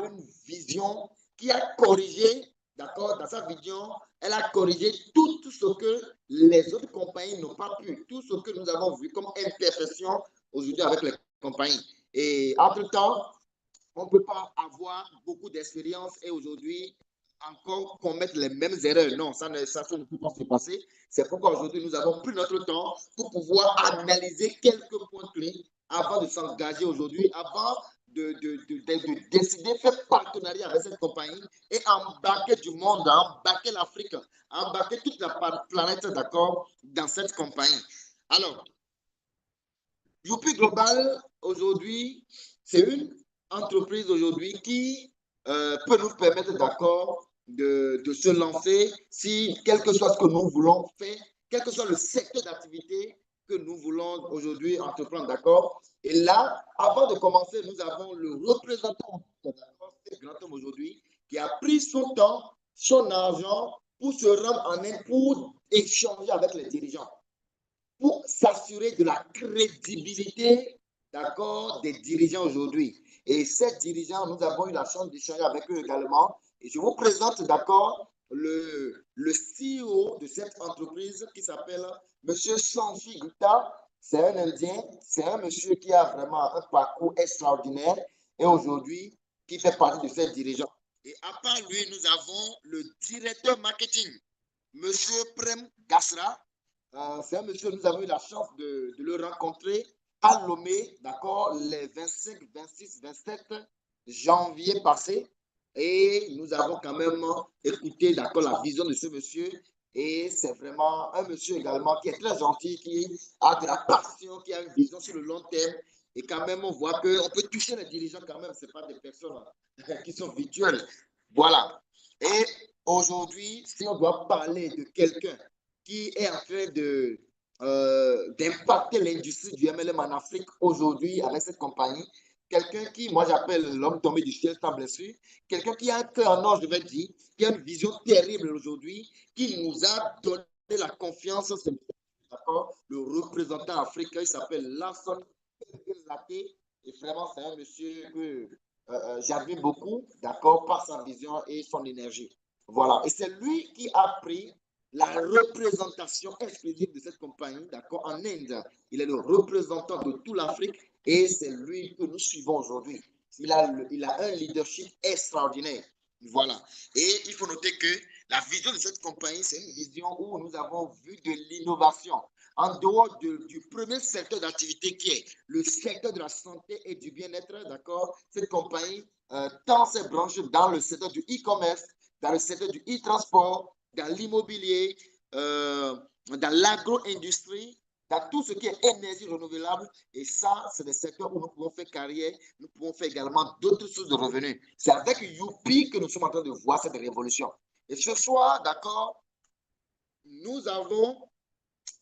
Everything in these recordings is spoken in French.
une vision qui a corrigé, d'accord, dans sa vision, elle a corrigé tout ce que les autres compagnies n'ont pas pu, tout ce que nous avons vu comme imperfection aujourd'hui avec les compagnies. Et entre-temps, on ne peut pas avoir beaucoup d'expérience et aujourd'hui encore commettre les mêmes erreurs. Non, ça ne peut pas se passer. C'est pourquoi aujourd'hui, nous avons pris notre temps pour pouvoir analyser quelques points clés avant de s'engager aujourd'hui, avant de décider de faire partenariat avec cette compagnie et embarquer du monde, embarquer l'Afrique, embarquer toute la planète, d'accord, dans cette compagnie. Alors, Youpi Global, aujourd'hui, c'est une entreprise aujourd'hui qui peut nous permettre, d'accord, de se lancer si, quel que soit ce que nous voulons faire, quel que soit le secteur d'activité que nous voulons aujourd'hui entreprendre, d'accord. Et là, avant de commencer, nous avons le représentant de ce grand homme aujourd'hui qui a pris son temps, son argent pour se rendre en Inde, pour échanger avec les dirigeants, pour s'assurer de la crédibilité, d'accord, des dirigeants aujourd'hui. Et ces dirigeants, nous avons eu la chance d'échanger avec eux également. Et je vous présente, d'accord, le CEO de cette entreprise qui s'appelle M. Sanjay Gupta. C'est un Indien, c'est un monsieur qui a vraiment un parcours extraordinaire et aujourd'hui qui fait partie de ces dirigeants. Et à part lui, nous avons le directeur marketing, M. Prem Gasra. C'est un monsieur, nous avons eu la chance de le rencontrer à Lomé, d'accord, les 25, 26, 27 janvier passé. Et nous avons quand même écouté, d'accord, la vision de ce monsieur. Et c'est vraiment un monsieur également qui est très gentil, qui a de la passion, qui a une vision sur le long terme. Et quand même, on voit qu'on peut toucher les dirigeants quand même. Ce n'est pas des personnes qui sont virtuelles. Voilà. Et aujourd'hui, si on doit parler de quelqu'un qui est en train d'impacter l'industrie du MLM en Afrique aujourd'hui avec cette compagnie, quelqu'un qui, moi j'appelle l'homme tombé du ciel sans blessure, quelqu'un qui a un cœur en or, je vais dire, qui a une vision terrible aujourd'hui, qui nous a donné la confiance, d'accord, le représentant africain, il s'appelle Larson Laté, et vraiment c'est un monsieur que j'admire beaucoup, d'accord, par sa vision et son énergie. Voilà, et c'est lui qui a pris la représentation exclusive de cette compagnie, d'accord, en Inde. Il est le représentant de toute l'Afrique et c'est lui que nous suivons aujourd'hui. Il a un leadership extraordinaire. Voilà. Et il faut noter que la vision de cette compagnie, c'est une vision où nous avons vu de l'innovation. En dehors du premier secteur d'activité qui est le secteur de la santé et du bien-être, d'accord, cette compagnie tend ses branches dans le secteur du e-commerce, dans le secteur du e-transport, dans l'immobilier, dans l'agro-industrie, dans tout ce qui est énergie renouvelable. Et ça, c'est des secteurs où nous pouvons faire carrière, nous pouvons faire également d'autres sources de revenus. C'est avec Youpi que nous sommes en train de voir cette révolution. Et ce soir, d'accord, nous avons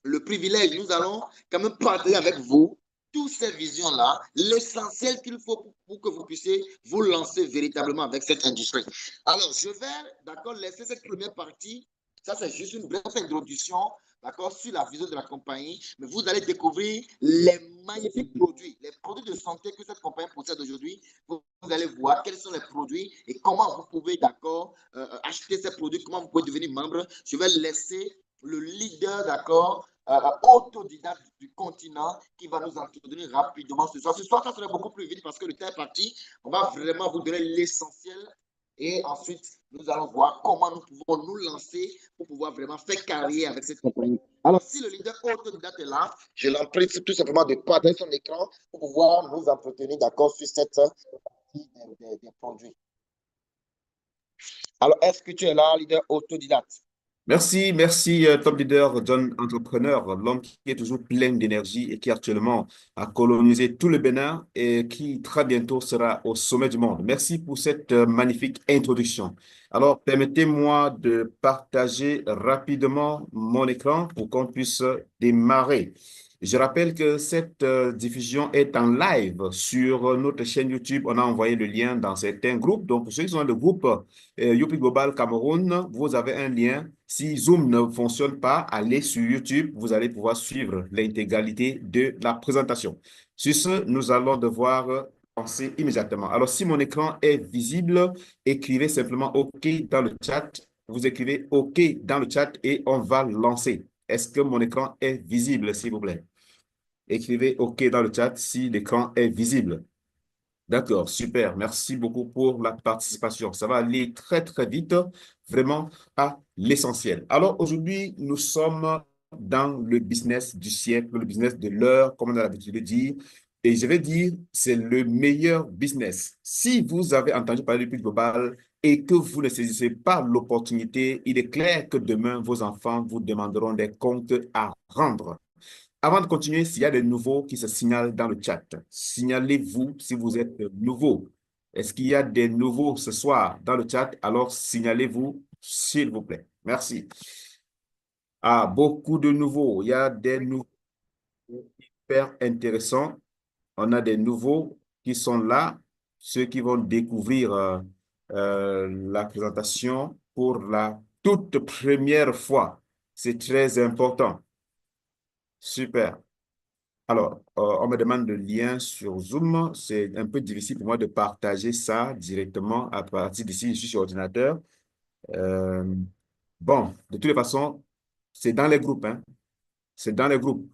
le privilège, nous allons quand même partager avec vous toutes ces visions-là, l'essentiel qu'il faut pour que vous puissiez vous lancer véritablement avec cette industrie. Alors, je vais, d'accord, laisser cette première partie. Ça, c'est juste une brève introduction, d'accord, sur la vision de la compagnie. Mais vous allez découvrir les magnifiques produits, les produits de santé que cette compagnie possède aujourd'hui. Vous allez voir quels sont les produits et comment vous pouvez, d'accord, acheter ces produits, comment vous pouvez devenir membre. Je vais laisser le leader, d'accord, autodidacte du continent qui va nous introduire rapidement ce soir. Ce soir, ça serait beaucoup plus vite parce que le temps est parti. On va vraiment vous donner l'essentiel et ensuite, nous allons voir comment nous pouvons nous lancer pour pouvoir vraiment faire carrière avec cette compagnie. Alors, si le leader autodidacte est là, je l'en prie tout simplement de partager son écran pour pouvoir nous entretenir, d'accord, sur cette partie des produits. Alors, est-ce que tu es là, leader autodidacte? Merci, merci, top leader, John Entrepreneur, l'homme qui est toujours plein d'énergie et qui actuellement a colonisé tout le Bénin et qui très bientôt sera au sommet du monde. Merci pour cette magnifique introduction. Alors, permettez-moi de partager rapidement mon écran pour qu'on puisse démarrer. Je rappelle que cette diffusion est en live sur notre chaîne YouTube. On a envoyé le lien dans certains groupes. Donc, pour ceux qui sont dans le groupe Youpi Global Cameroun, vous avez un lien. Si Zoom ne fonctionne pas, allez sur YouTube. Vous allez pouvoir suivre l'intégralité de la présentation. Sur ce, nous allons devoir lancer immédiatement. Alors, si mon écran est visible, écrivez simplement OK dans le chat. Vous écrivez OK dans le chat et on va lancer. Est-ce que mon écran est visible, s'il vous plaît? Écrivez OK dans le chat si l'écran est visible. D'accord, super. Merci beaucoup pour la participation. Ça va aller très, très vite, vraiment à l'essentiel. Alors, aujourd'hui, nous sommes dans le business du siècle, le business de l'heure, comme on a l'habitude de dire. Et je vais dire, c'est le meilleur business. Si vous avez entendu parler du prix global et que vous ne saisissez pas l'opportunité, il est clair que demain, vos enfants vous demanderont des comptes à rendre. Avant de continuer, s'il y a des nouveaux qui se signalent dans le chat, signalez-vous si vous êtes nouveau. Est-ce qu'il y a des nouveaux ce soir dans le chat? Alors, signalez-vous, s'il vous plaît. Merci. Ah, beaucoup de nouveaux. Il y a des nouveaux hyper intéressants. On a des nouveaux qui sont là, ceux qui vont découvrir la présentation pour la toute première fois. C'est très important. Super. Alors, on me demande le lien sur Zoom. C'est un peu difficile pour moi de partager ça directement à partir d'ici. Je suis sur ordinateur. Euh, bon, de toutes les façons, c'est dans les groupes, hein. C'est dans les groupes.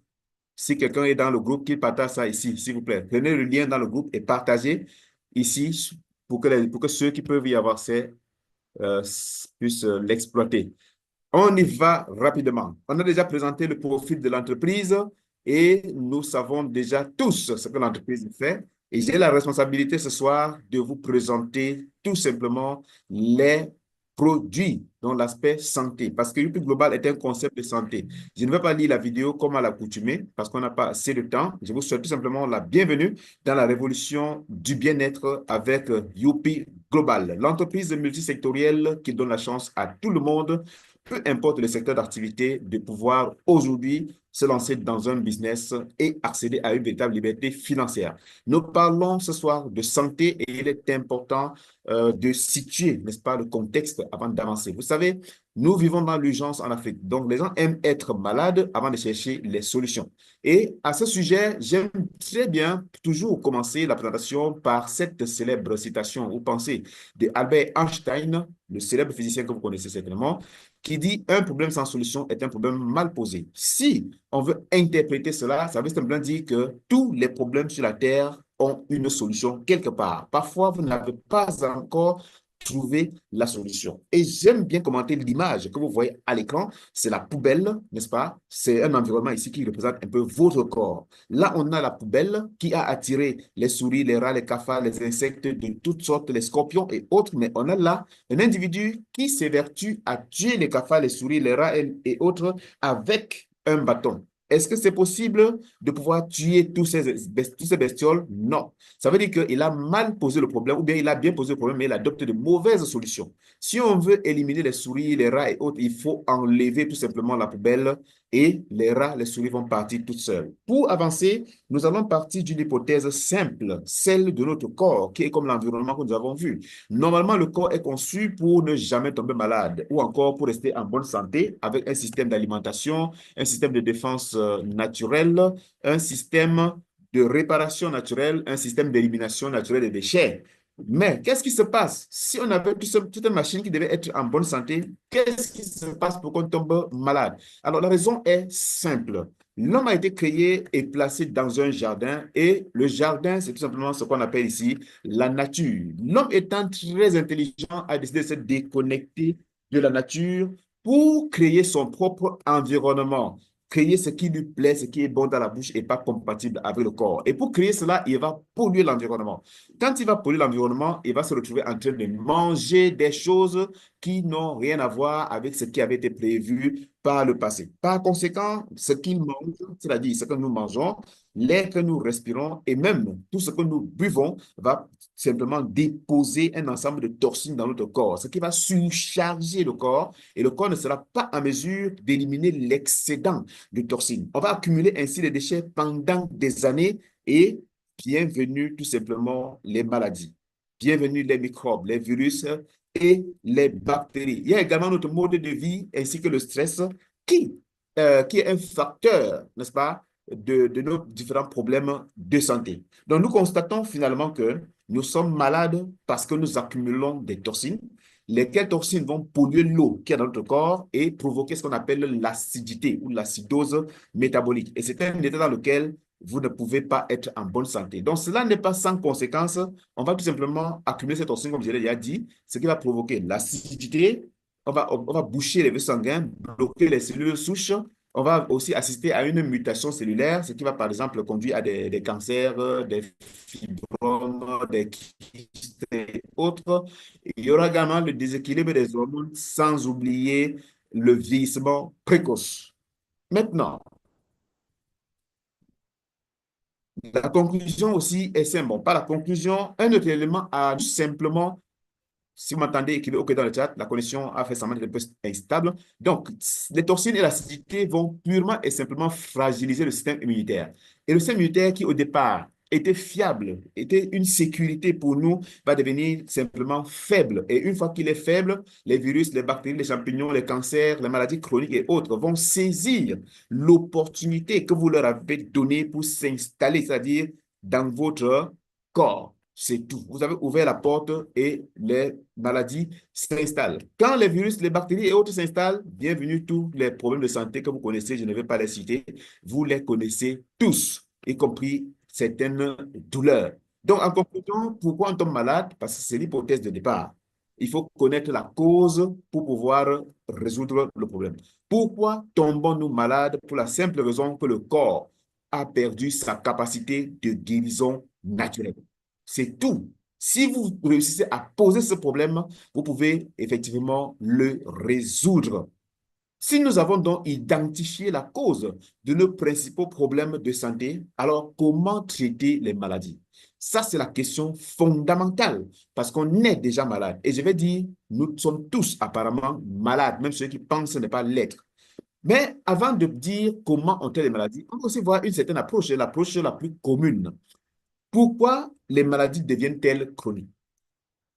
Si quelqu'un est dans le groupe, qu'il partage ça ici, s'il vous plaît. Prenez le lien dans le groupe et partagez ici pour que ceux qui peuvent y avoir accès puissent l'exploiter. On y va rapidement. On a déjà présenté le profil de l'entreprise et nous savons déjà tous ce que l'entreprise fait. Et j'ai la responsabilité ce soir de vous présenter tout simplement les produits dans l'aspect santé. Parce que UP Global est un concept de santé. Je ne vais pas lire la vidéo comme à l'accoutumée parce qu'on n'a pas assez de temps. Je vous souhaite tout simplement la bienvenue dans la révolution du bien-être avec UP Global, l'entreprise multisectorielle qui donne la chance à tout le monde, peu importe le secteur d'activité, de pouvoir aujourd'hui se lancer dans un business et accéder à une véritable liberté financière. Nous parlons ce soir de santé et il est important de situer, n'est-ce pas, le contexte avant d'avancer. Vous savez, nous vivons dans l'urgence en Afrique, donc les gens aiment être malades avant de chercher les solutions. Et à ce sujet, j'aime très bien toujours commencer la présentation par cette célèbre citation ou pensée de Albert Einstein, le célèbre physicien que vous connaissez certainement, qui dit un problème sans solution est un problème mal posé. Si on veut interpréter cela, ça veut simplement dire que tous les problèmes sur la Terre ont une solution quelque part. Parfois, vous n'avez pas encore trouvé la solution. Et j'aime bien commenter l'image que vous voyez à l'écran. C'est la poubelle, n'est-ce pas? C'est un environnement ici qui représente un peu votre corps. Là, on a la poubelle qui a attiré les souris, les rats, les cafards, les insectes de toutes sortes, les scorpions et autres. Mais on a là un individu qui s'évertue à tuer les cafards, les souris, les rats et autres avec un bâton. Est-ce que c'est possible de pouvoir tuer tous ces bestioles? Non. Ça veut dire qu'il a mal posé le problème ou bien il a bien posé le problème, mais il adopte de mauvaises solutions. Si on veut éliminer les souris, les rats et autres, il faut enlever tout simplement la poubelle et les rats, les souris vont partir toutes seules. Pour avancer, nous allons partir d'une hypothèse simple, celle de notre corps, qui est comme l'environnement que nous avons vu. Normalement, le corps est conçu pour ne jamais tomber malade ou encore pour rester en bonne santé avec un système d'alimentation, un système de défense naturelle, un système de réparation naturelle, un système d'élimination naturelle des déchets. Mais qu'est-ce qui se passe si on avait toute une machine qui devait être en bonne santé? Qu'est-ce qui se passe pour qu'on tombe malade? Alors, la raison est simple. L'homme a été créé et placé dans un jardin et le jardin, c'est tout simplement ce qu'on appelle ici la nature. L'homme étant très intelligent a décidé de se déconnecter de la nature pour créer son propre environnement, créer ce qui lui plaît, ce qui est bon dans la bouche et pas compatible avec le corps. Et pour créer cela, il va polluer l'environnement. Quand il va polluer l'environnement, il va se retrouver en train de manger des choses qui n'ont rien à voir avec ce qui avait été prévu par le passé. Par conséquent, ce qu'il mange, c'est-à-dire ce que nous mangeons, l'air que nous respirons et même tout ce que nous buvons va simplement déposer un ensemble de toxines dans notre corps, ce qui va surcharger le corps et le corps ne sera pas en mesure d'éliminer l'excédent de toxines. On va accumuler ainsi les déchets pendant des années et bienvenue tout simplement les maladies. Bienvenue les microbes, les virus et les bactéries. Il y a également notre mode de vie ainsi que le stress qui est un facteur, n'est-ce pas, de nos différents problèmes de santé. Donc, nous constatons finalement que nous sommes malades parce que nous accumulons des toxines, lesquelles toxines vont polluer l'eau qui est dans notre corps et provoquer ce qu'on appelle l'acidité ou l'acidose métabolique. Et c'est un état dans lequel vous ne pouvez pas être en bonne santé. Donc, cela n'est pas sans conséquence. On va tout simplement accumuler ces toxines, comme je l'ai déjà dit, ce qui va provoquer l'acidité. On va boucher les vaisseaux sanguins, bloquer les cellules souches. On va aussi assister à une mutation cellulaire, ce qui va par exemple conduire à des cancers, des fibromes, des kystes et autres. Il y aura également le déséquilibre des hormones, sans oublier le vieillissement précoce. Maintenant, la conclusion aussi est simple. Bon, pas la conclusion, un autre élément a simplement, si vous m'entendez, écrivez OK dans le chat, la connexion a fait semblant d'être un peu instable. Donc, les toxines et l'acidité vont purement et simplement fragiliser le système immunitaire. Et le système immunitaire qui, au départ, était fiable, était une sécurité pour nous, va devenir simplement faible. Et une fois qu'il est faible, les virus, les bactéries, les champignons, les cancers, les maladies chroniques et autres vont saisir l'opportunité que vous leur avez donnée pour s'installer, c'est-à-dire dans votre corps. C'est tout. Vous avez ouvert la porte et les maladies s'installent. Quand les virus, les bactéries et autres s'installent, bienvenue tous les problèmes de santé que vous connaissez, je ne vais pas les citer, vous les connaissez tous, y compris certaines douleurs. Donc, en conclusion, pourquoi on tombe malade? Parce que c'est l'hypothèse de départ. Il faut connaître la cause pour pouvoir résoudre le problème. Pourquoi tombons-nous malades? Pour la simple raison que le corps a perdu sa capacité de guérison naturelle. C'est tout. Si vous réussissez à poser ce problème, vous pouvez effectivement le résoudre. Si nous avons donc identifié la cause de nos principaux problèmes de santé, alors comment traiter les maladies? Ça, c'est la question fondamentale parce qu'on est déjà malade. Et je vais dire, nous sommes tous apparemment malades, même ceux qui pensent ne pas l'être. Mais avant de dire comment on traite les maladies, on peut aussi voir une certaine approche, l'approche la plus commune. Pourquoi les maladies deviennent-elles chroniques?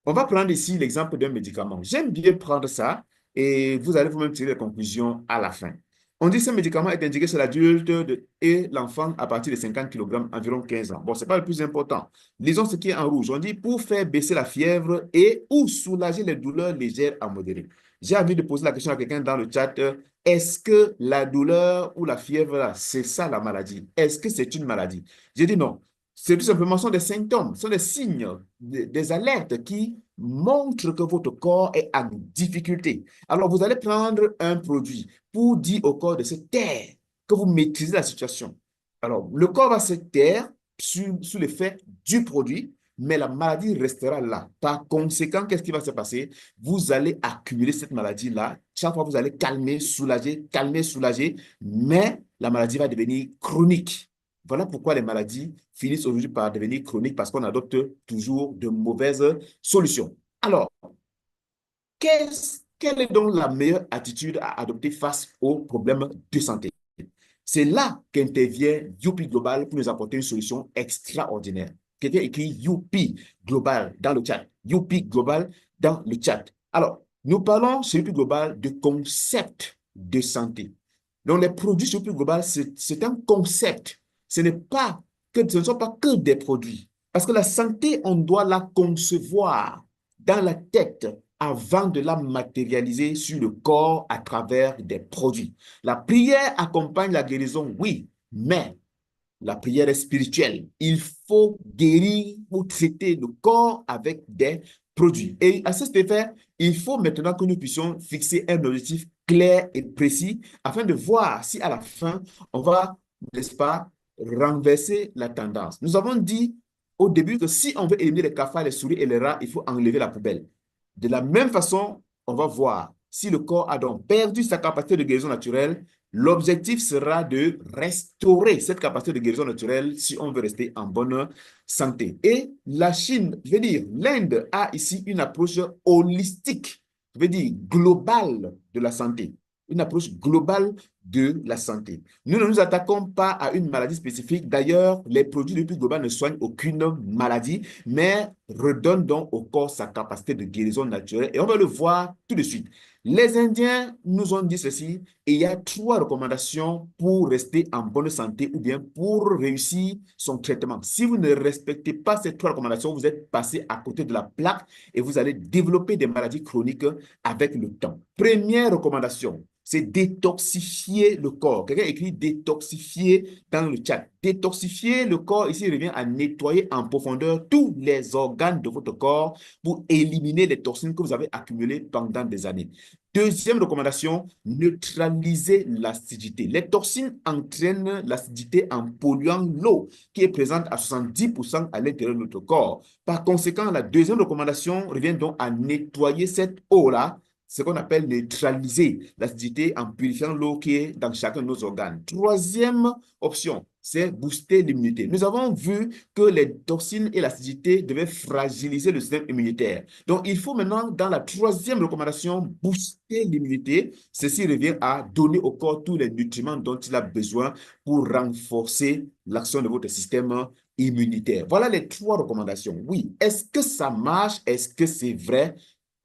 On va prendre ici l'exemple d'un médicament. J'aime bien prendre ça et vous allez vous-même tirer les conclusions à la fin. On dit que ce médicament est indiqué chez l'adulte et l'enfant à partir de 50 kg, environ 15 ans. Bon, ce n'est pas le plus important. Lisons ce qui est en rouge. On dit pour faire baisser la fièvre et ou soulager les douleurs légères à modérées. J'ai envie de poser la question à quelqu'un dans le chat. Est-ce que la douleur ou la fièvre, c'est ça la maladie? Est-ce que c'est une maladie? J'ai dit non. C'est tout simplement sont des symptômes, sont des signes, des alertes qui montrent que votre corps est en difficulté. Alors, vous allez prendre un produit pour dire au corps de se taire, que vous maîtrisez la situation. Alors, le corps va se taire sous l'effet du produit, mais la maladie restera là. Par conséquent, qu'est-ce qui va se passer? Vous allez accumuler cette maladie-là. Chaque fois, vous allez calmer, soulager, mais la maladie va devenir chronique. Voilà pourquoi les maladies finissent aujourd'hui par devenir chroniques parce qu'on adopte toujours de mauvaises solutions. Alors, quelle est donc la meilleure attitude à adopter face aux problèmes de santé? C'est là qu'intervient Youpi Global pour nous apporter une solution extraordinaire. Quelqu'un écrit Youpi Global dans le chat. Youpi Global dans le chat. Alors, nous parlons chez Youpi Global de concept de santé. Donc, les produits chez Youpi Global, c'est un concept. Ce ne sont pas que des produits. Parce que la santé, on doit la concevoir dans la tête avant de la matérialiser sur le corps à travers des produits. La prière accompagne la guérison, oui, mais la prière est spirituelle. Il faut guérir ou traiter le corps avec des produits. Et à cet effet, il faut maintenant que nous puissions fixer un objectif clair et précis afin de voir si à la fin, on va, n'est-ce pas, renverser la tendance. Nous avons dit au début que si on veut éliminer les cafards, les souris et les rats, il faut enlever la poubelle. De la même façon, on va voir si le corps a donc perdu sa capacité de guérison naturelle. L'objectif sera de restaurer cette capacité de guérison naturelle si on veut rester en bonne santé. Et la Chine, je veux dire, l'Inde a ici une approche holistique, je veux dire globale de la santé. Une approche globale de la santé. Nous ne nous attaquons pas à une maladie spécifique. D'ailleurs, les produits de l'UPI Global ne soignent aucune maladie, mais redonnent donc au corps sa capacité de guérison naturelle. Et on va le voir tout de suite. Les Indiens nous ont dit ceci, et il y a 3 recommandations pour rester en bonne santé ou bien pour réussir son traitement. Si vous ne respectez pas ces 3 recommandations, vous êtes passé à côté de la plaque et vous allez développer des maladies chroniques avec le temps. Première recommandation, c'est détoxifier le corps. Quelqu'un écrit détoxifier dans le chat. Détoxifier le corps, ici, revient à nettoyer en profondeur tous les organes de votre corps pour éliminer les toxines que vous avez accumulées pendant des années. Deuxième recommandation, neutraliser l'acidité. Les toxines entraînent l'acidité en polluant l'eau qui est présente à 70% à l'intérieur de notre corps. Par conséquent, la deuxième recommandation revient donc à nettoyer cette eau-là, ce qu'on appelle neutraliser l'acidité en purifiant l'eau qui est dans chacun de nos organes. Troisième option, c'est booster l'immunité. Nous avons vu que les toxines et l'acidité devaient fragiliser le système immunitaire. Donc, il faut maintenant, dans la troisième recommandation, booster l'immunité. Ceci revient à donner au corps tous les nutriments dont il a besoin pour renforcer l'action de votre système immunitaire. Voilà les 3 recommandations. Oui, est-ce que ça marche? Est-ce que c'est vrai?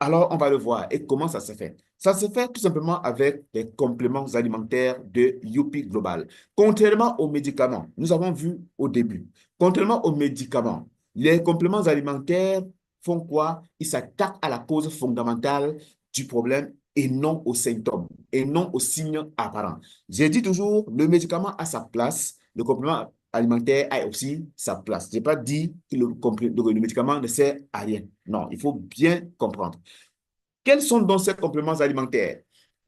Alors, on va le voir. Et comment ça se fait? Ça se fait tout simplement avec des compléments alimentaires de UPI Global. Contrairement aux médicaments, nous avons vu au début, contrairement aux médicaments, les compléments alimentaires font quoi? Ils s'attaquent à la cause fondamentale du problème et non aux symptômes, et non aux signes apparents. J'ai dit toujours, le médicament a sa place, le complément alimentaire a aussi sa place. Je n'ai pas dit que le médicament ne sert à rien. Non, il faut bien comprendre. Quels sont donc ces compléments alimentaires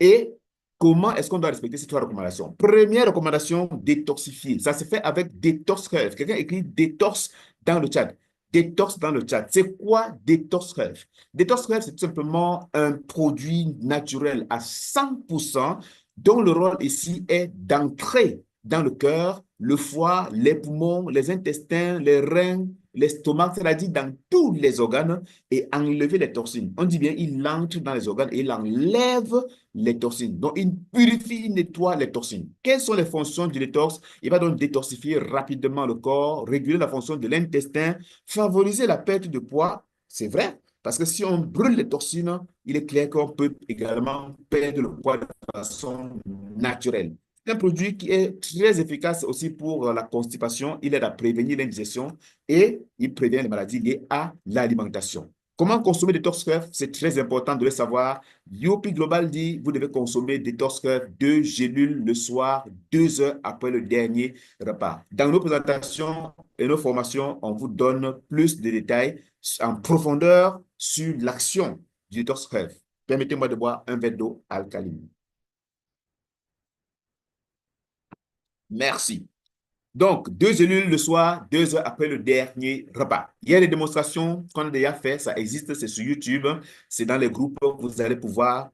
et comment est-ce qu'on doit respecter ces 3 recommandations? Première recommandation, détoxifier. Ça se fait avec Detox Health. Quelqu'un écrit Detox dans le chat. Detox dans le chat. C'est quoi Detox Health? Detox Health, c'est tout simplement un produit naturel à 100% dont le rôle ici est d'entrer dans le cœur, le foie, les poumons, les intestins, les reins, l'estomac, c'est-à-dire dans tous les organes et enlever les toxines. On dit bien, il entre dans les organes et il enlève les toxines. Donc, il purifie, il nettoie les toxines. Quelles sont les fonctions du détox? Il va donc détoxifier rapidement le corps, réguler la fonction de l'intestin, favoriser la perte de poids. C'est vrai, parce que si on brûle les toxines, il est clair qu'on peut également perdre le poids de façon naturelle. C'est un produit qui est très efficace aussi pour la constipation. Il aide à prévenir l'indigestion et il prévient les maladies liées à l'alimentation. Comment consommer Detox Health? C'est très important de le savoir. UPI Global dit vous devez consommer Detox Health 2 gélules le soir, 2 heures après le dernier repas. Dans nos présentations et nos formations, on vous donne plus de détails en profondeur sur l'action du Detox Health. Permettez-moi de boire un verre d'eau alcaline. Merci. Donc, 2 gélules le soir, 2 heures après le dernier repas. Il y a des démonstrations qu'on a déjà fait, ça existe, c'est sur YouTube, c'est dans les groupes, vous allez pouvoir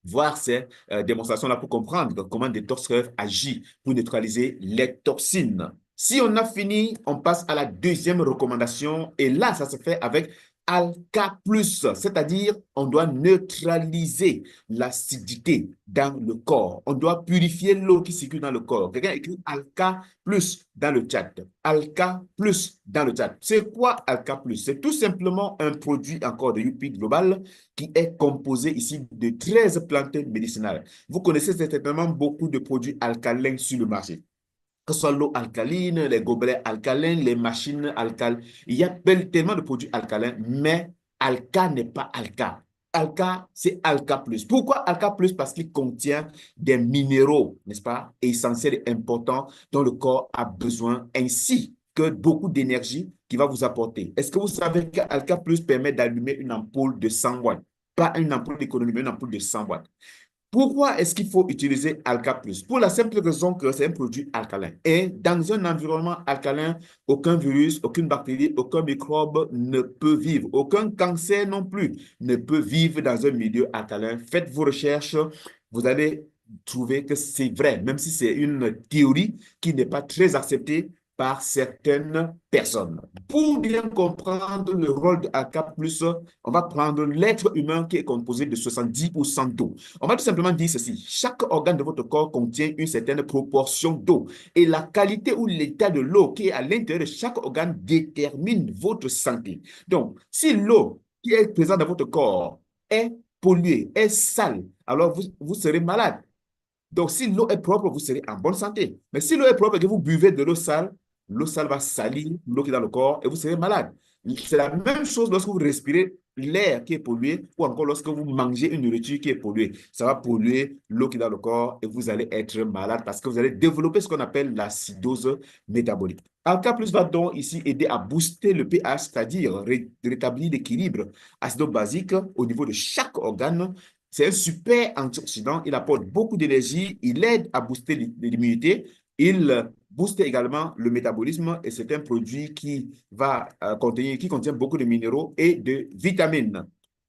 voir ces démonstrations-là pour comprendre comment Detox Health agit pour neutraliser les toxines. Si on a fini, on passe à la deuxième recommandation et là, ça se fait avec Alka+, c'est-à-dire on doit neutraliser l'acidité dans le corps. On doit purifier l'eau qui circule dans le corps. Quelqu'un écrit Alka+ dans le chat. Alka+ dans le chat. C'est quoi Alka+? C'est tout simplement un produit encore de UPI Global qui est composé ici de 13 plantes médicinales. Vous connaissez certainement beaucoup de produits alcalins sur le marché, que ce soit l'eau alcaline, les gobelets alcalins, les machines alcalines. Il y a tellement de produits alcalins, mais Alka n'est pas Alka. Alka, c'est Alka+. Pourquoi Alka+? Parce qu'il contient des minéraux, n'est-ce pas, essentiels et importants dont le corps a besoin, ainsi que beaucoup d'énergie qui va vous apporter. Est-ce que vous savez qu'Alka+ permet d'allumer une ampoule de 100 watts? Pas une ampoule d'économie, mais une ampoule de 100 watts. Pourquoi est-ce qu'il faut utiliser Alka+? Pour la simple raison que c'est un produit alcalin. Et dans un environnement alcalin, aucun virus, aucune bactérie, aucun microbe ne peut vivre. Aucun cancer non plus ne peut vivre dans un milieu alcalin. Faites vos recherches, vous allez trouver que c'est vrai, même si c'est une théorie qui n'est pas très acceptée. par certaines personnes. Pour bien comprendre le rôle de AK+, on va prendre l'être humain qui est composé de 70% d'eau. On va tout simplement dire ceci. Chaque organe de votre corps contient une certaine proportion d'eau. Et la qualité ou l'état de l'eau qui est à l'intérieur de chaque organe détermine votre santé. Donc, si l'eau qui est présente dans votre corps est polluée, est sale, alors vous serez malade. Donc, si l'eau est propre, vous serez en bonne santé. Mais si l'eau est propre et que vous buvez de l'eau sale va salir l'eau qui est dans le corps et vous serez malade. C'est la même chose lorsque vous respirez l'air qui est pollué ou encore lorsque vous mangez une nourriture qui est polluée. Ça va polluer l'eau qui est dans le corps et vous allez être malade parce que vous allez développer ce qu'on appelle l'acidose métabolique. Alka Plus va donc ici aider à booster le pH, c'est-à-dire rétablir l'équilibre acido-basique au niveau de chaque organe. C'est un super antioxydant, il apporte beaucoup d'énergie, il aide à booster l'immunité, il booste également le métabolisme et c'est un produit qui contient beaucoup de minéraux et de vitamines.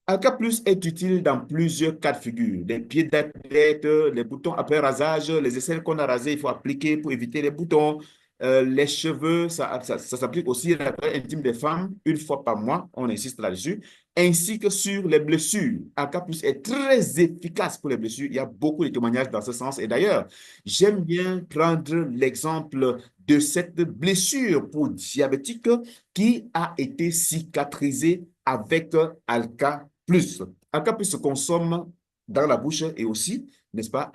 Alka Plus est utile dans plusieurs cas de figure. Les pieds d'athlète, les boutons après rasage, les aisselles qu'on a rasées, il faut appliquer pour éviter les boutons. Les cheveux, ça s'applique aussi à la taille intime des femmes une fois par mois, on insiste là-dessus, ainsi que sur les blessures. Alka Plus est très efficace pour les blessures. Il y a beaucoup de témoignages dans ce sens. Et d'ailleurs, j'aime bien prendre l'exemple de cette blessure pour diabétique qui a été cicatrisée avec Alka Plus. Alka Plus se consomme dans la bouche et aussi, n'est-ce pas,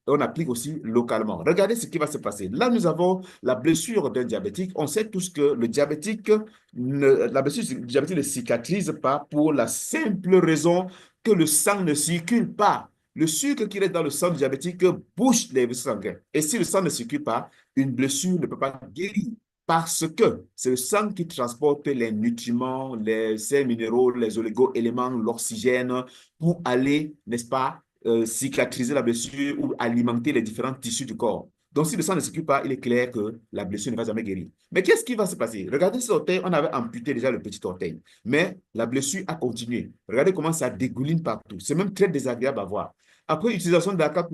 on applique aussi localement. Regardez ce qui va se passer. Là, nous avons la blessure d'un diabétique. On sait tous que la blessure du diabétique ne cicatrise pas pour la simple raison que le sang ne circule pas. Le sucre qui reste dans le sang du diabétique bouche les vaisseaux sanguins. Et si le sang ne circule pas, une blessure ne peut pas guérir. Parce que c'est le sang qui transporte les nutriments, les sels minéraux, les oligo-éléments, l'oxygène pour aller, n'est-ce pas, cicatriser la blessure ou alimenter les différents tissus du corps. Donc, si le sang ne circule pas, il est clair que la blessure ne va jamais guérir. Mais qu'est-ce qui va se passer? Regardez cet orteil, on avait amputé déjà le petit orteil, mais la blessure a continué. Regardez comment ça dégouline partout. C'est même très désagréable à voir. Après l'utilisation de l'Alka+,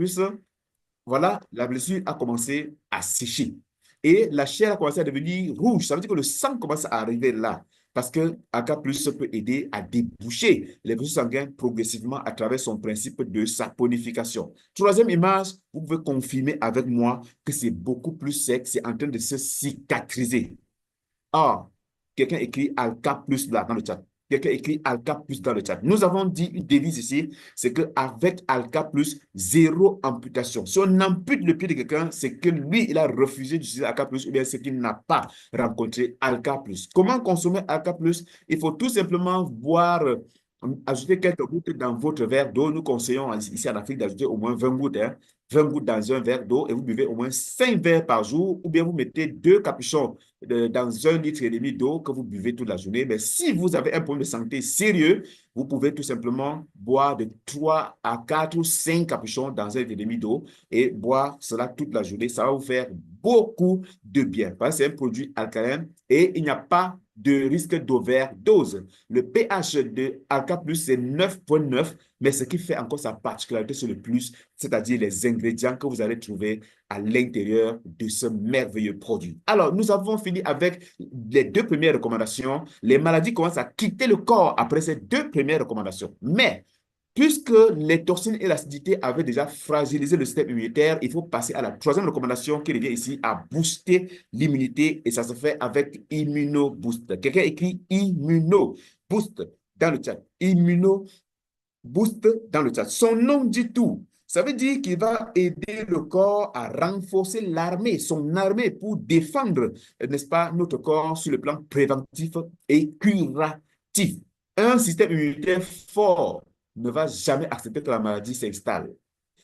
voilà, la blessure a commencé à sécher. Et la chair a commencé à devenir rouge. Ça veut dire que le sang commence à arriver là. Parce que AK+ peut aider à déboucher les vaisseaux sanguins progressivement à travers son principe de saponification. Troisième image, vous pouvez confirmer avec moi que c'est beaucoup plus sec, c'est en train de se cicatriser. Ah, quelqu'un écrit Alka Plus là dans le chat. Quelqu'un écrit Alka Plus dans le chat. Nous avons dit une devise ici, c'est qu'avec Alka Plus, zéro amputation. Si on ampute le pied de quelqu'un, c'est que lui, il a refusé d'utiliser Alka Plus ou bien c'est qu'il n'a pas rencontré Alka Plus. Comment consommer Alka Plus? Il faut tout simplement boire, ajouter quelques gouttes dans votre verre d'eau. Nous conseillons ici en Afrique d'ajouter au moins 20 gouttes, hein. 20 gouttes dans un verre d'eau et vous buvez au moins 5 verres par jour ou bien vous mettez 2 capuchons dans 1,5 litre d'eau que vous buvez toute la journée. Mais si vous avez un problème de santé sérieux, vous pouvez tout simplement boire de 3 à 4 ou 5 capuchons dans 1,5 litre d'eau et boire cela toute la journée. Ça va vous faire beaucoup de bien. Parce que c'est un produit alcalin et il n'y a pas de risque d'overdose. Le pH de Alka+, c'est 9,9, mais ce qui fait encore sa particularité, c'est le plus, c'est-à-dire les ingrédients que vous allez trouver à l'intérieur de ce merveilleux produit. Alors, nous avons fini avec les 2 premières recommandations. Les maladies commencent à quitter le corps après ces 2 premières recommandations. Mais, puisque les toxines et l'acidité avaient déjà fragilisé le système immunitaire, il faut passer à la 3e recommandation qui revient ici à booster l'immunité et ça se fait avec ImmunoBoost. Quelqu'un écrit ImmunoBoost dans le chat. ImmunoBoost dans le chat. Son nom dit tout. Ça veut dire qu'il va aider le corps à renforcer l'armée, son armée pour défendre, n'est-ce pas, notre corps sur le plan préventif et curatif. Un système immunitaire fort ne va jamais accepter que la maladie s'installe.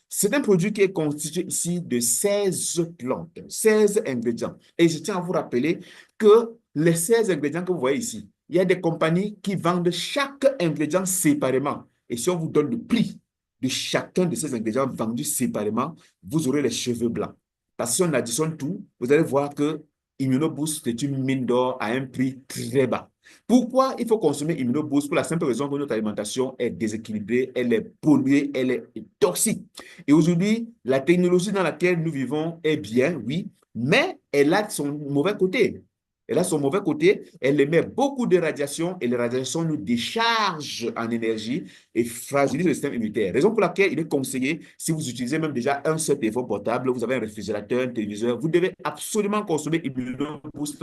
C'est un produit qui est constitué ici de 16 plantes, 16 ingrédients. Et je tiens à vous rappeler que les 16 ingrédients que vous voyez ici, il y a des compagnies qui vendent chaque ingrédient séparément. Et si on vous donne le prix de chacun de ces ingrédients vendus séparément, vous aurez les cheveux blancs. Parce que si on additionne tout, vous allez voir que ImmunoBoost est une mine d'or à un prix très bas. Pourquoi il faut consommer ImmunoBoost? Pour la simple raison que notre alimentation est déséquilibrée, elle est polluée, elle est toxique. Et aujourd'hui, la technologie dans laquelle nous vivons est bien, oui, mais elle a son mauvais côté. Elle a son mauvais côté, elle émet beaucoup de radiation et les radiations nous déchargent en énergie et fragilisent le système immunitaire. Raison pour laquelle il est conseillé, si vous utilisez même déjà un seul téléphone portable, vous avez un réfrigérateur, un téléviseur, vous devez absolument consommer Immunoboost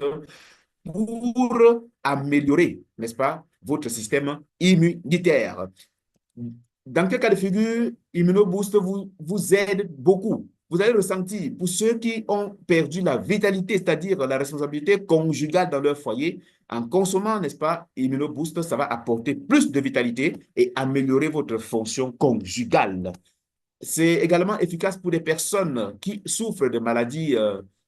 pour améliorer, n'est-ce pas, votre système immunitaire. Dans quel cas de figure, Immunoboost vous aide beaucoup. Vous allez ressentir, pour ceux qui ont perdu la vitalité, c'est-à-dire la responsabilité conjugale dans leur foyer, en consommant, n'est-ce pas, Immunoboost, ça va apporter plus de vitalité et améliorer votre fonction conjugale. C'est également efficace pour des personnes qui souffrent de maladies,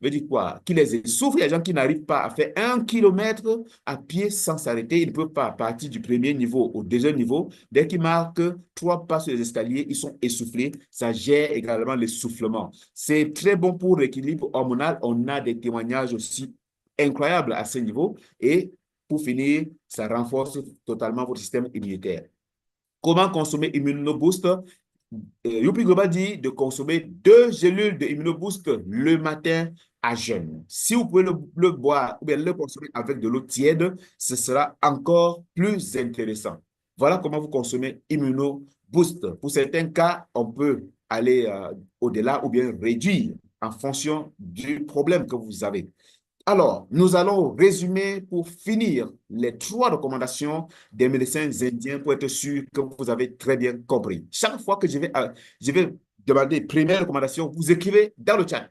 veut dire quoi? Qui les souffrent. Il y a des gens qui n'arrivent pas à faire 1 kilomètre à pied sans s'arrêter. Ils ne peuvent pas partir du premier niveau au deuxième niveau. Dès qu'ils marquent 3 pas sur les escaliers, ils sont essoufflés. Ça gère également l'essoufflement. C'est très bon pour l'équilibre hormonal. On a des témoignages aussi incroyables à ce niveau. Et pour finir, ça renforce totalement votre système immunitaire. Comment consommer Immunoboost? Youpi Global dit de consommer 2 gélules de Immunoboost le matin à jeûne. Si vous pouvez le boire ou bien le consommer avec de l'eau tiède, ce sera encore plus intéressant. Voilà comment vous consommez Immunoboost. Pour certains cas, on peut aller au-delà ou bien réduire en fonction du problème que vous avez. Alors, nous allons résumer pour finir les 3 recommandations des médecins indiens pour être sûr que vous avez très bien compris. Chaque fois que je vais demander première recommandation, vous écrivez dans le chat.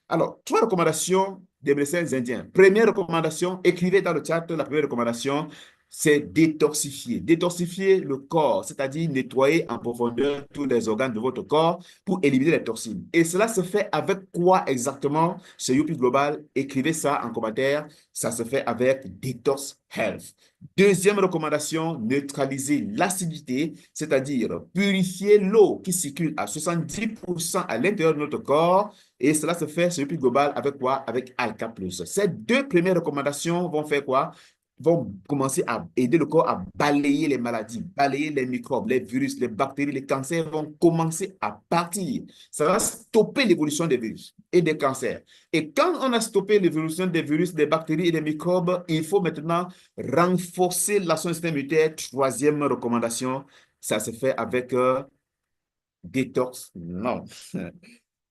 Alors, 3 recommandations des médecins indiens. Première recommandation, écrivez dans le chat la première recommandation, c'est détoxifier. Détoxifier le corps, c'est-à-dire nettoyer en profondeur tous les organes de votre corps pour éliminer les toxines. Et cela se fait avec quoi exactement? Chez Youpi Global, écrivez ça en commentaire. Ça se fait avec Detox Health. Deuxième recommandation, neutraliser l'acidité, c'est-à-dire purifier l'eau qui circule à 70% à l'intérieur de notre corps. Et cela se fait chez Youpi Global avec quoi? Avec Alka+. Ces 2 premières recommandations vont faire quoi? Vont commencer à aider le corps à balayer les maladies, balayer les microbes, les virus, les bactéries, les cancers vont commencer à partir. Ça va stopper l'évolution des virus et des cancers. Et quand on a stoppé l'évolution des virus, des bactéries et des microbes, il faut maintenant renforcer l'action système immunitaire. Troisième recommandation, ça se fait avec Detox. Non,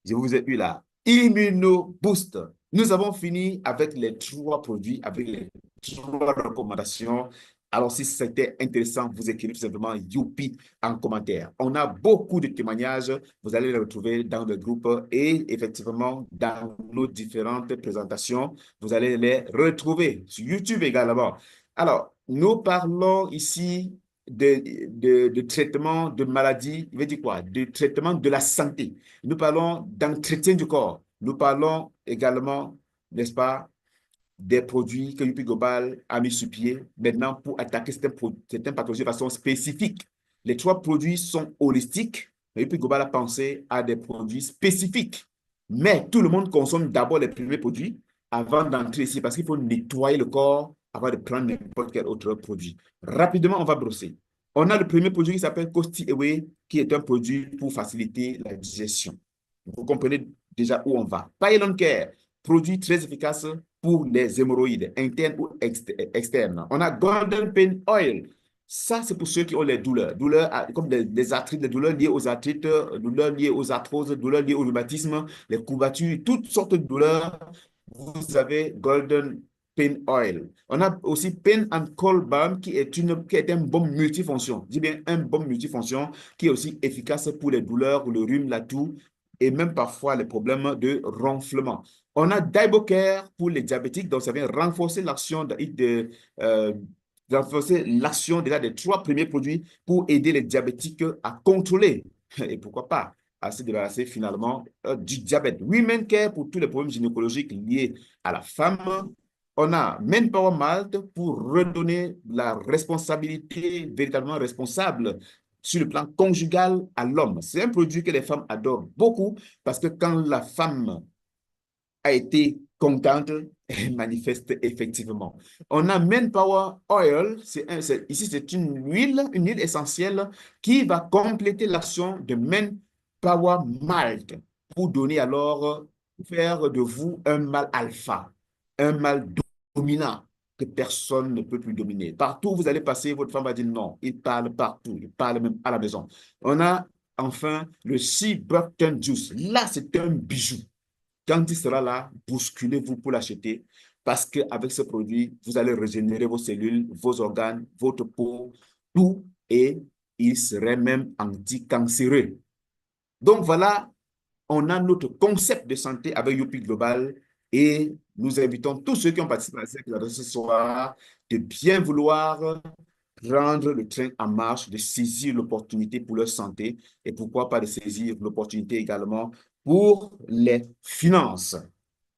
je vous ai eu là. Immunoboost. Nous avons fini avec les 3 produits, avec les 3 recommandations. Alors, si c'était intéressant, vous écrivez tout simplement Youpi en commentaire. On a beaucoup de témoignages. Vous allez les retrouver dans le groupe et effectivement dans nos différentes présentations. Vous allez les retrouver sur YouTube également. Alors, nous parlons ici de traitement de maladies, il veut dire quoi? De traitement de la santé. Nous parlons d'entretien du corps. Nous parlons également, n'est-ce pas, des produits que Youpi Global a mis sur pied maintenant pour attaquer certaines pathologies de façon spécifique. Les 3 produits sont holistiques, mais Youpi Global a pensé à des produits spécifiques. Mais tout le monde consomme d'abord les premiers produits avant d'entrer ici parce qu'il faut nettoyer le corps avant de prendre n'importe quel autre produit. Rapidement, on va brosser. On a le premier produit qui s'appelle Costi Away, qui est un produit pour faciliter la digestion. Vous comprenez déjà où on va. Pylon Care, produit très efficace pour les hémorroïdes internes ou externes. On a Golden Pain Oil. Ça, c'est pour ceux qui ont les douleurs. Douleurs comme des arthrites, des douleurs liées aux arthrites, douleurs liées aux arthroses, douleurs liées au rhumatisme, les courbatures, toutes sortes de douleurs. Vous avez Golden Pain Oil. On a aussi Pain and Cold Balm qui est un baume multifonction. Je dis bien un baume multifonction qui est aussi efficace pour les douleurs, le rhume, la toux et même parfois les problèmes de ronflement. On a Dibocare pour les diabétiques, donc ça vient renforcer l'action déjà des 3 premiers produits pour aider les diabétiques à contrôler et pourquoi pas à se débarrasser finalement du diabète. Women Care pour tous les problèmes gynécologiques liés à la femme. On a Manpower Malt pour redonner la responsabilité véritablement responsable sur le plan conjugal à l'homme. C'est un produit que les femmes adorent beaucoup parce que quand la femme a été contente, elle manifeste effectivement. On a Manpower Oil, ici c'est une huile essentielle qui va compléter l'action de Manpower Malt pour donner alors faire de vous un mâle alpha, un mâle dominant que personne ne peut plus dominer. Partout où vous allez passer, votre femme va dire non. Il parle partout, il parle même à la maison. On a enfin le Sea Buckton Juice. Là, c'est un bijou. Quand il sera là, bousculez-vous pour l'acheter parce qu'avec ce produit, vous allez régénérer vos cellules, vos organes, votre peau, tout, et il serait même anticancéreux. Donc voilà, on a notre concept de santé avec Youpi Global et nous invitons tous ceux qui ont participé à cette classe ce soir de bien vouloir prendre le train en marche, de saisir l'opportunité pour leur santé et pourquoi pas de saisir l'opportunité également pour les finances.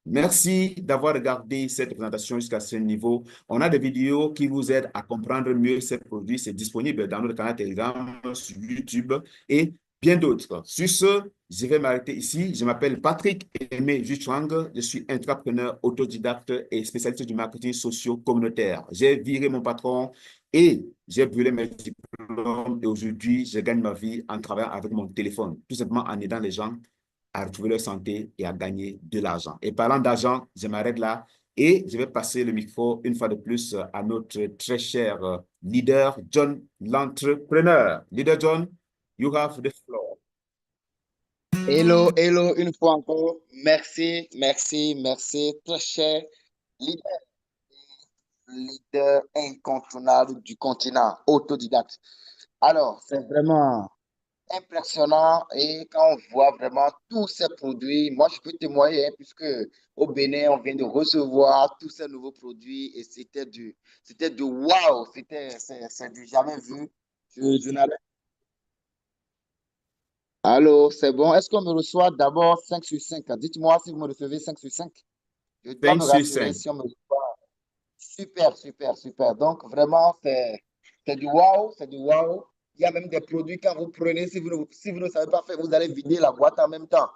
Merci d'avoir regardé cette présentation jusqu'à ce niveau. On a des vidéos qui vous aident à comprendre mieux ces produits. C'est disponible dans notre canal Telegram, sur YouTube et bien d'autres. Sur ce, je vais m'arrêter ici. Je m'appelle Patrick Aimé Juchwang. Je suis entrepreneur autodidacte et spécialiste du marketing socio-communautaire. J'ai viré mon patron et j'ai brûlé mes diplômes. Et aujourd'hui, je gagne ma vie en travaillant avec mon téléphone, tout simplement en aidant les gens à retrouver leur santé et à gagner de l'argent. Et parlant d'argent, je m'arrête là et je vais passer le micro une fois de plus à notre très cher leader, John, l'entrepreneur. Leader John, you have the floor. Hello, hello, une fois encore. Merci, merci, merci. Très cher leader, leader incontournable du continent, autodidacte. Alors, c'est vraiment impressionnant et quand on voit vraiment tous ces produits, moi je peux témoigner hein, puisque au Bénin, on vient de recevoir tous ces nouveaux produits et c'était du waouh, c'est du jamais vu. Je n'avais- Allô, c'est bon. Est-ce qu'on me reçoit d'abord 5 sur 5? Dites-moi si vous me recevez 5 sur 5. Je dois 5 me sur rassurer 5. si on me reçoit. Super, super, super. Donc, vraiment, c'est du wow, c'est du wow. Il y a même des produits quand vous prenez, si vous ne savez pas faire, vous allez vider la boîte en même temps.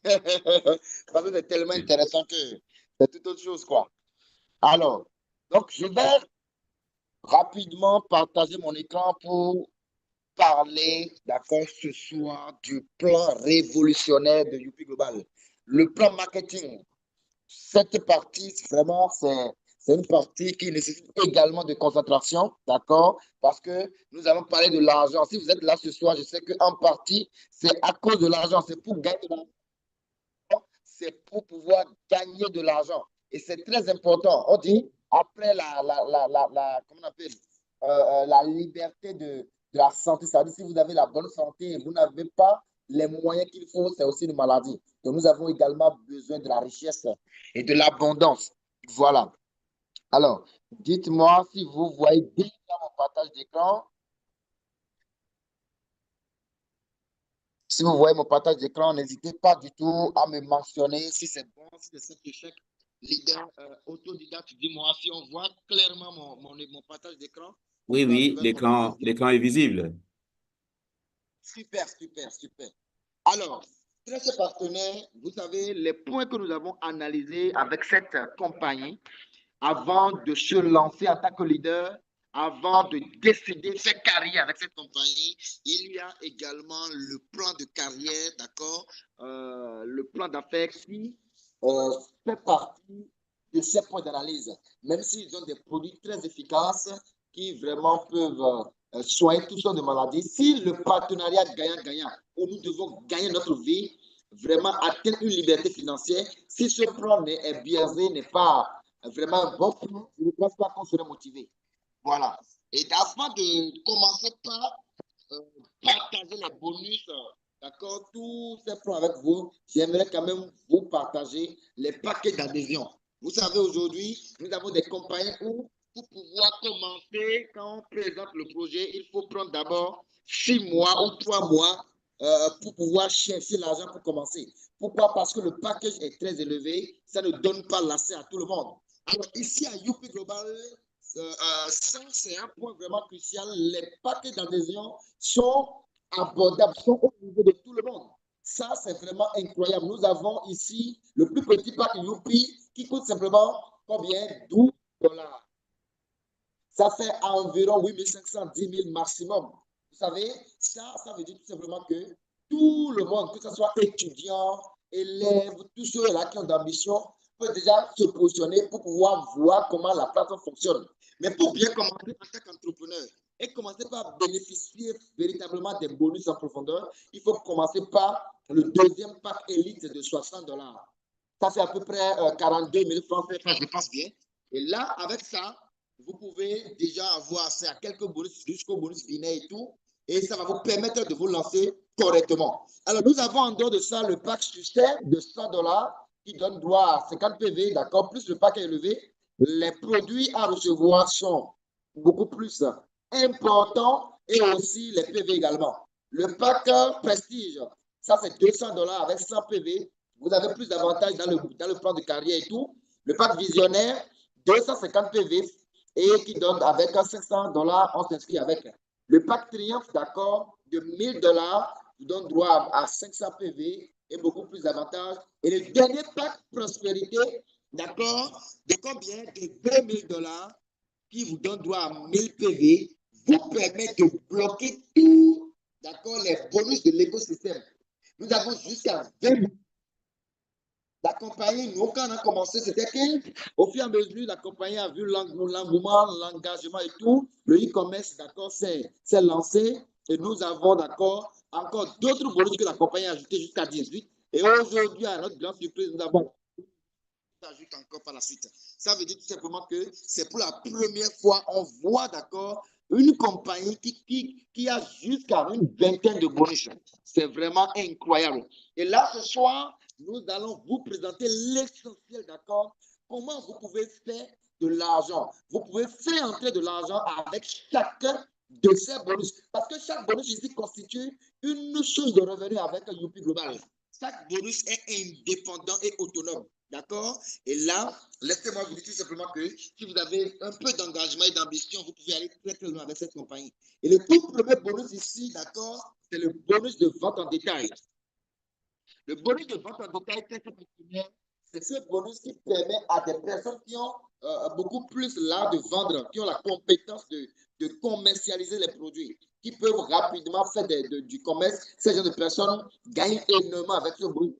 Parce que c'est tellement intéressant que c'est toute autre chose, quoi. Alors, donc, je vais rapidement partager mon écran pour parler, d'accord, ce soir du plan révolutionnaire de Youpi Global. Le plan marketing. Cette partie, vraiment, c'est une partie qui nécessite également de concentration, d'accord? Parce que nous allons parler de l'argent. Si vous êtes là ce soir, je sais qu'en partie, c'est à cause de l'argent, c'est pour gagner de l'argent, c'est pour pouvoir gagner de l'argent. Et c'est très important. On dit, après comment on appelle, la liberté de la santé, c'est-à-dire si vous avez la bonne santé et vous n'avez pas les moyens qu'il faut, c'est aussi une maladie. Donc, nous avons également besoin de la richesse et de l'abondance. Voilà. Alors, dites-moi si vous voyez déjà mon partage d'écran. Si vous voyez mon partage d'écran, n'hésitez pas du tout à me mentionner si c'est bon, si c'est cet échec. Leader autodidacte, dis-moi si on voit clairement mon partage d'écran. Comme Oui, ça, je oui, vais commencer. l'écran est visible. Super, super, super. Alors, très chers partenaires, vous savez, les points que nous avons analysés avec cette compagnie avant de se lancer en tant que leader, avant de décider de faire carrière avec cette compagnie, il y a également le plan de carrière, d'accord, le plan d'affaires qui fait partie de ces points d'analyse, même s'ils ont des produits très efficaces qui vraiment peuvent soigner toutes sortes de maladies. Si le partenariat gagnant-gagnant, où nous devons gagner notre vie, vraiment atteindre une liberté financière, si ce plan est biaisé, n'est pas vraiment un bon plan, je ne pense pas qu'on serait motivé. Voilà. Et avant de commencer par euh, partager les bonus, d'accord, tous ces plans avec vous, j'aimerais quand même vous partager les paquets d'adhésion. Vous savez, aujourd'hui, nous avons des compagnies où, pour pouvoir commencer, quand on présente le projet, il faut prendre d'abord 6 mois ou 3 mois pour pouvoir chercher l'argent pour commencer. Pourquoi? Parce que le package est très élevé, ça ne donne pas l'accès à tout le monde. Alors, ici à Youpi Global, ça, c'est un point vraiment crucial. Les paquets d'adhésion sont abordables, sont au niveau de tout le monde. Ça, c'est vraiment incroyable. Nous avons ici le plus petit pack Youpi qui coûte simplement combien? 12 dollars. Ça fait environ 8500, 10 000 maximum. Vous savez, ça veut dire tout simplement que tout le monde, que ce soit étudiant, élèves, tous ceux-là qui ont d'ambition, peuvent déjà se positionner pour pouvoir voir comment la plateforme fonctionne. Mais pour bien commencer en tant qu'entrepreneur et commencer par bénéficier véritablement des bonus en profondeur, il faut commencer par le deuxième pack élite de $60. Ça fait à peu près 42 000 francs, je pense bien. Et là, avec ça, vous pouvez déjà avoir accès à quelques bonus jusqu'au bonus binaire et tout. Et ça va vous permettre de vous lancer correctement. Alors, nous avons en dehors de ça le pack succès de $100 qui donne droit à 50 PV, d'accord, plus le pack élevé. Les produits à recevoir sont beaucoup plus importants et aussi les PV également. Le pack prestige, ça c'est $200 avec 100 PV. Vous avez plus d'avantages dans le plan de carrière et tout. Le pack visionnaire, 250 PV et qui donne avec $500, on s'inscrit avec. Le pack triomphe, d'accord, de $1000 vous donne droit à 500 PV et beaucoup plus d'avantages. Et le dernier pack prospérité, d'accord, de combien? De $2000 qui vous donne droit à 1000 PV, vous permet de bloquer tout, d'accord, les bonus de l'écosystème. Nous avons jusqu'à 20 la compagnie, nous, quand on a commencé, c'était qu'au fur et à mesure, la compagnie a vu l'engouement, l'engagement et tout. Le e-commerce, d'accord, s'est lancé et nous avons, d'accord, encore d'autres bonus que la compagnie a ajouté jusqu'à 18. Et aujourd'hui, à notre grande surprise, nous avons ajoute encore par la suite. Ça veut dire tout simplement que c'est pour la première fois on voit, d'accord, une compagnie qui a jusqu'à une vingtaine de bonus. C'est vraiment incroyable. Et là, ce soir, nous allons vous présenter l'essentiel, d'accord, comment vous pouvez faire de l'argent. Vous pouvez faire entrer de l'argent avec chacun de ces bonus. Parce que chaque bonus ici constitue une source de revenu avec un Youpi Global. Chaque bonus est indépendant et autonome. D'accord? Et là, laissez-moi vous dire tout simplement que si vous avez un peu d'engagement et d'ambition, vous pouvez aller très très loin avec cette compagnie. Et le tout premier bonus ici, d'accord, c'est le bonus de vente en détail. Le bonus de vente en détail, c'est ce bonus qui permet à des personnes qui ont beaucoup plus l'art de vendre, qui ont la compétence de commercialiser les produits, qui peuvent rapidement faire du commerce. Ces gens de personnes gagnent énormément avec ce bonus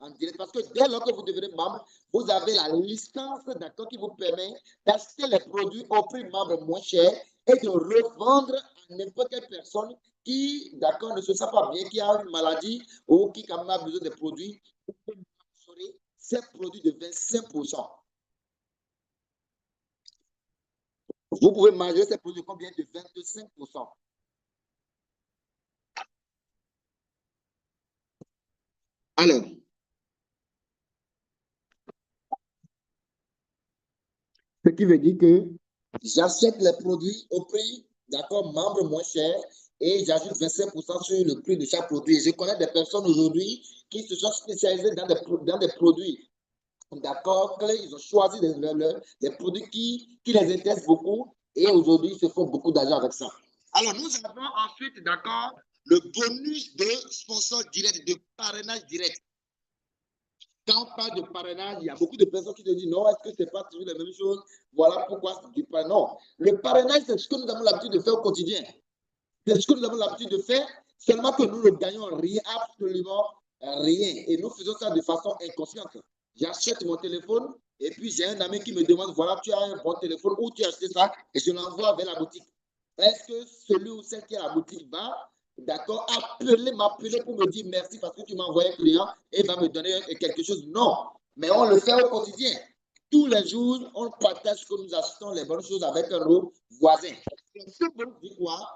en direct. Parce que dès lors que vous devenez membre, vous avez la licence d'accord qui vous permet d'acheter les produits au prix membre moins cher et de revendre à n'importe quelle personne qui, d'accord, ne se sent pas bien, qui a une maladie ou qui quand même a besoin de produits. Ces produits de 25%. Vous pouvez manger ces produits de combien? De 25%. Alors, ce qui veut dire que j'achète les produits au prix, d'accord, membre moins cher, et j'ajoute 25% sur le prix de chaque produit. Je connais des personnes aujourd'hui qui se sont spécialisées dans des produits, d'accord, ils ont choisi des produits qui les intéressent beaucoup, et aujourd'hui, ils se font beaucoup d'argent avec ça. Alors, nous avons ensuite, d'accord, le bonus de sponsor direct, de parrainage direct. Quand on parle de parrainage, il y a beaucoup de personnes qui te disent non, est-ce que ce n'est pas toujours la même chose? Voilà pourquoi c'est du parrainage. Non, le parrainage, c'est ce que nous avons l'habitude de faire au quotidien. C'est ce que nous avons l'habitude de faire, seulement que nous ne gagnons rien, absolument rien. Et nous faisons ça de façon inconsciente. J'achète mon téléphone et puis j'ai un ami qui me demande, voilà, tu as un bon téléphone, où tu as acheté ça? Et je l'envoie vers la boutique. Est-ce que celui ou celle qui est à la boutique va, d'accord, m'appeler pour me dire merci parce que tu m'as envoyé un client et va me donner quelque chose? Non, mais on le fait au quotidien. Tous les jours, on partage que nous achetons les bonnes choses avec nos voisins. Ce bonus dit quoi?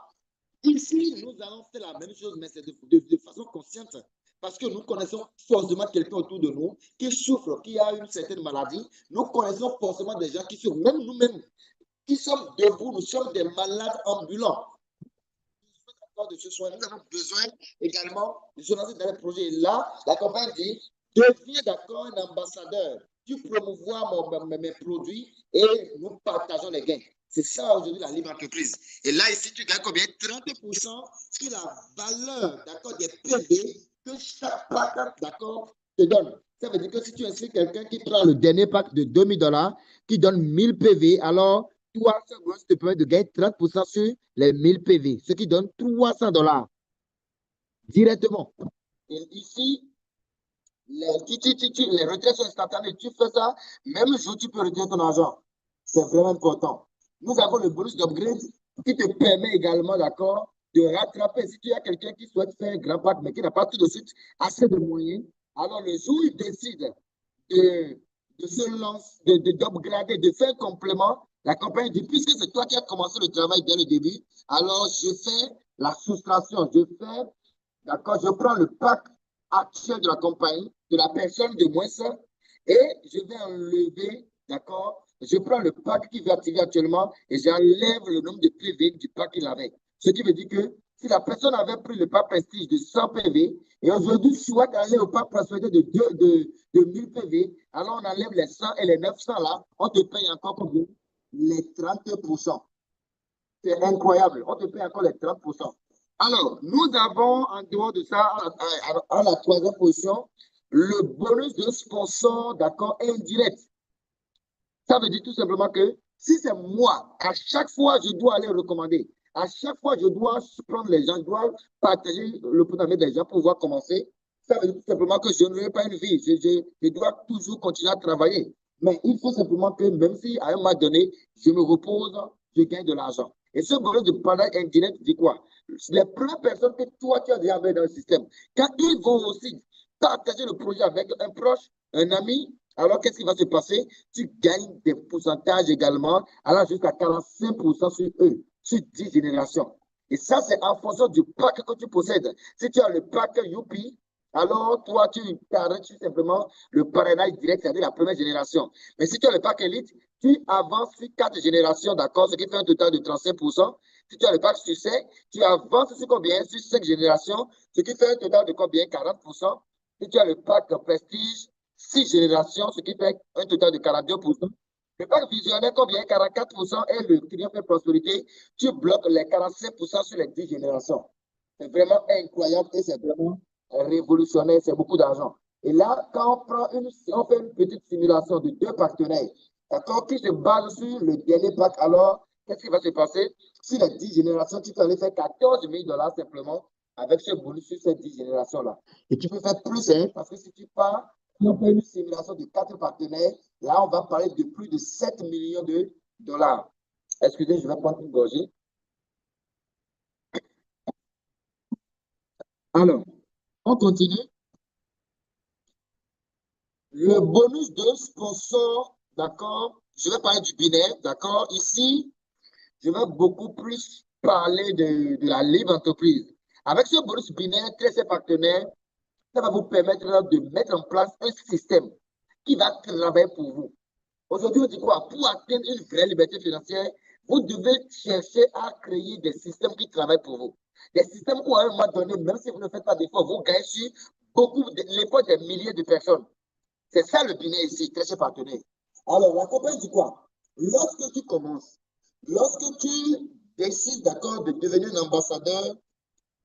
Ici, nous allons faire la même chose, mais c'est de façon consciente. Parce que nous connaissons forcément quelqu'un autour de nous qui souffre, qui a une certaine maladie. Nous connaissons forcément des gens qui souffrent, même nous-mêmes, qui sommes debout, nous sommes des malades ambulants. De ce soin, nous avons besoin également de se lancer dans les projets. Et là, la compagnie dit, deviens d'accord un ambassadeur. Tu promouvois mes produits et nous partageons les gains. C'est ça aujourd'hui la libre entreprise. Et là, ici, tu gagnes combien? 30% sur la valeur, d'accord, des PV que chaque pack, d'accord, te donne. Ça veut dire que si tu inscris quelqu'un qui prend le dernier pack de $2000, qui donne 1000 PV, alors toi, ça te permet de gagner 30% sur les 1000 PV, ce qui donne $300 directement. Et ici, les retraits sont instantanés. Tu fais ça, même jour, tu peux retirer ton argent. C'est vraiment important. Nous avons le bonus d'upgrade qui te permet également, d'accord, de rattraper. Si tu as quelqu'un qui souhaite faire un grand pack, mais qui n'a pas tout de suite assez de moyens, alors le jour où il décide de se lancer, d'upgrader, de faire un complément, la compagnie dit, puisque c'est toi qui as commencé le travail dès le début, alors je fais la soustraction, d'accord, je prends le pack actuel de la compagnie, de la personne de moins ça, et je vais enlever, d'accord, je prends le pack qui va activer actuellement et j'enlève le nombre de PV du pack qu'il avait. Ce qui veut dire que si la personne avait pris le pack Prestige de 100 PV et aujourd'hui souhaite aller au pack Prospérité de 1000 PV, alors on enlève les 100 et les 900 là, on te paye encore combien? Les 30%. C'est incroyable, on te paye encore les 30%. Alors, nous avons en dehors de ça, à la troisième position, le bonus de sponsor, d'accord, indirect. Ça veut dire tout simplement que si c'est moi, à chaque fois, je dois aller recommander. À chaque fois, je dois prendre les gens, je dois partager le potentiel des gens pour pouvoir commencer. Ça veut dire tout simplement que je n'aurai pas une vie. Je dois toujours continuer à travailler. Mais il faut simplement que même si à un moment donné, je me repose, je gagne de l'argent. Et ce bonus de partage indirect dit quoi? Les premières personnes que toi, tu as déjà dans le système, quand ils vont aussi partager le projet avec un proche, un ami, alors qu'est-ce qui va se passer? Tu gagnes des pourcentages également, allant jusqu'à 45% sur eux, sur 10 générations. Et ça, c'est en fonction du pack que tu possèdes. Si tu as le pack Youpi, alors toi, tu arrêtes simplement le parrainage direct, c'est-à-dire la première génération. Mais si tu as le pack Elite, tu avances sur 4 générations, d'accord, ce qui fait un total de 35%. Si tu as le pack Succès, tu avances sur combien? Sur 5 générations, ce qui fait un total de combien? 40%. Si tu as le pack Prestige, 6 générations, ce qui fait un total de 42%. Le pack visionnaire, combien? 44% et le triomphe et prospérité, tu bloques les 45% sur les 10 générations. C'est vraiment incroyable et c'est vraiment révolutionnaire, c'est beaucoup d'argent. Et là, quand on fait une petite simulation de 2 partenaires, d'accord, qui se base sur le dernier pack, alors, qu'est-ce qui va se passer? Sur les 10 générations, tu peux aller faire 14 000 $ simplement avec ce bonus sur ces 10 générations-là. Et tu peux faire plus, hein, parce que si tu pars, on fait une simulation de 4 partenaires, là, on va parler de plus de 7 millions de dollars. Excusez, je vais prendre une gorgée. Alors, on continue. Le bonus de sponsor, d'accord, je vais parler du binaire, d'accord. Ici, je vais beaucoup plus parler de la libre entreprise. Avec ce bonus binaire, très partenaires, ça va vous permettre de mettre en place un système qui va travailler pour vous. Aujourd'hui, on dit quoi? Pour atteindre une vraie liberté financière, vous devez chercher à créer des systèmes qui travaillent pour vous. Des systèmes où, à un moment donné, même si vous ne faites pas d'efforts, vous gagnez sur l'effort des milliers de personnes. C'est ça le binaire ici, très cher partenaire. Alors, la compagnie dit quoi? Lorsque tu commences, lorsque tu décides, d'accord, de devenir un ambassadeur,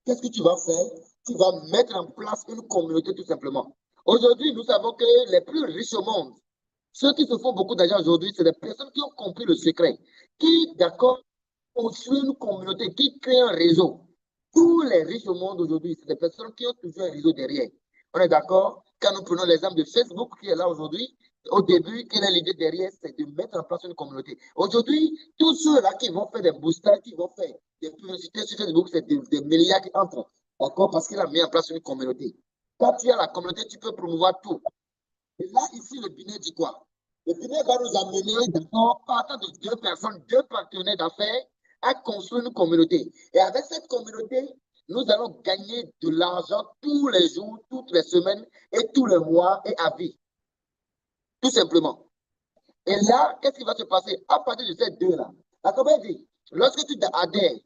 qu'est-ce que tu vas faire? Tu vas mettre en place une communauté tout simplement. Aujourd'hui, nous savons que les plus riches au monde, ceux qui se font beaucoup d'argent aujourd'hui, c'est des personnes qui ont compris le secret, qui, d'accord, construisent une communauté, qui créent un réseau. Tous les riches au monde aujourd'hui, c'est des personnes qui ont toujours un réseau derrière. On est d'accord? Quand nous prenons l'exemple de Facebook qui est là aujourd'hui, au début, quelle est l'idée derrière? C'est de mettre en place une communauté. Aujourd'hui, tous ceux-là qui vont faire des boosters, qui vont faire des publicités sur Facebook, c'est des milliards qui entrent. D'accord? Parce qu'il a mis en place une communauté. Quand tu as la communauté, tu peux promouvoir tout. Et là, ici, le binaire dit quoi? Le binaire va nous amener, d'accord, partant de 2 personnes, 2 partenaires d'affaires, à construire une communauté. Et avec cette communauté, nous allons gagner de l'argent tous les jours, toutes les semaines et tous les mois et à vie. Tout simplement. Et là, qu'est-ce qui va se passer? À partir de ces deux-là, la compagnie dit, lorsque tu adhères,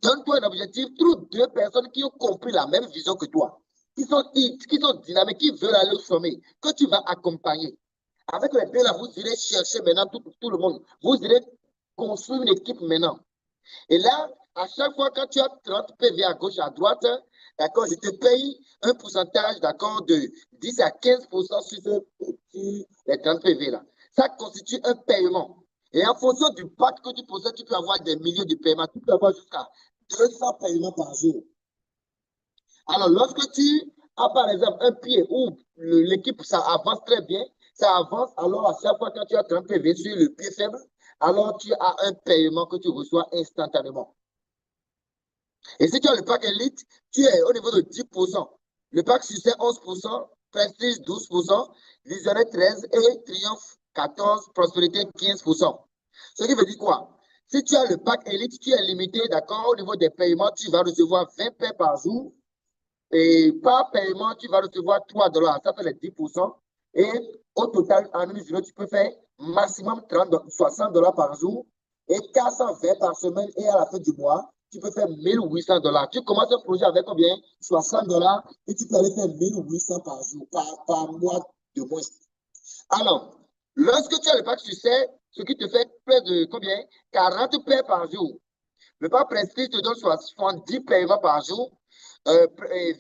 donne-toi un objectif, trouve 2 personnes qui ont compris la même vision que toi, qui sont dynamiques, qui veulent aller au sommet, que tu vas accompagner. Avec les deux là, vous irez chercher maintenant tout le monde. Vous irez construire une équipe maintenant. Et là, à chaque fois quand tu as 30 PV à gauche, à droite, d'accord, je te paye un pourcentage, d'accord, de 10 à 15% sur les 30 PV là. Ça constitue un paiement. Et en fonction du pack que tu possèdes, tu peux avoir des milliers de paiements. Tu peux avoir jusqu'à 200 paiements par jour. Alors, lorsque tu a par exemple un pied où l'équipe, ça avance très bien, ça avance, alors à chaque fois quand tu as 30 PV sur le pied faible, alors tu as un paiement que tu reçois instantanément. Et si tu as le pack Elite, tu es au niveau de 10%. Le pack Succès 11%, Prestige 12%, Visionnaire 13% et Triomphe 14%, Prospérité 15%. Ce qui veut dire quoi? Si tu as le pack Elite, tu es limité, d'accord, au niveau des paiements, tu vas recevoir 20 paires par jour. Et par paiement, tu vas recevoir 3 dollars, ça fait les 10%. Et au total, en une journée, tu peux faire maximum 60 dollars par jour et 420 par semaine. Et à la fin du mois, tu peux faire 1800 dollars. Tu commences un projet avec combien? 60 dollars et tu peux aller faire 1800 par jour, par mois de moins. Alors, lorsque tu as le pack succès, ce qui te fait près de combien? 40 paires par jour. Le pack prestige te donne 70 paiements par jour.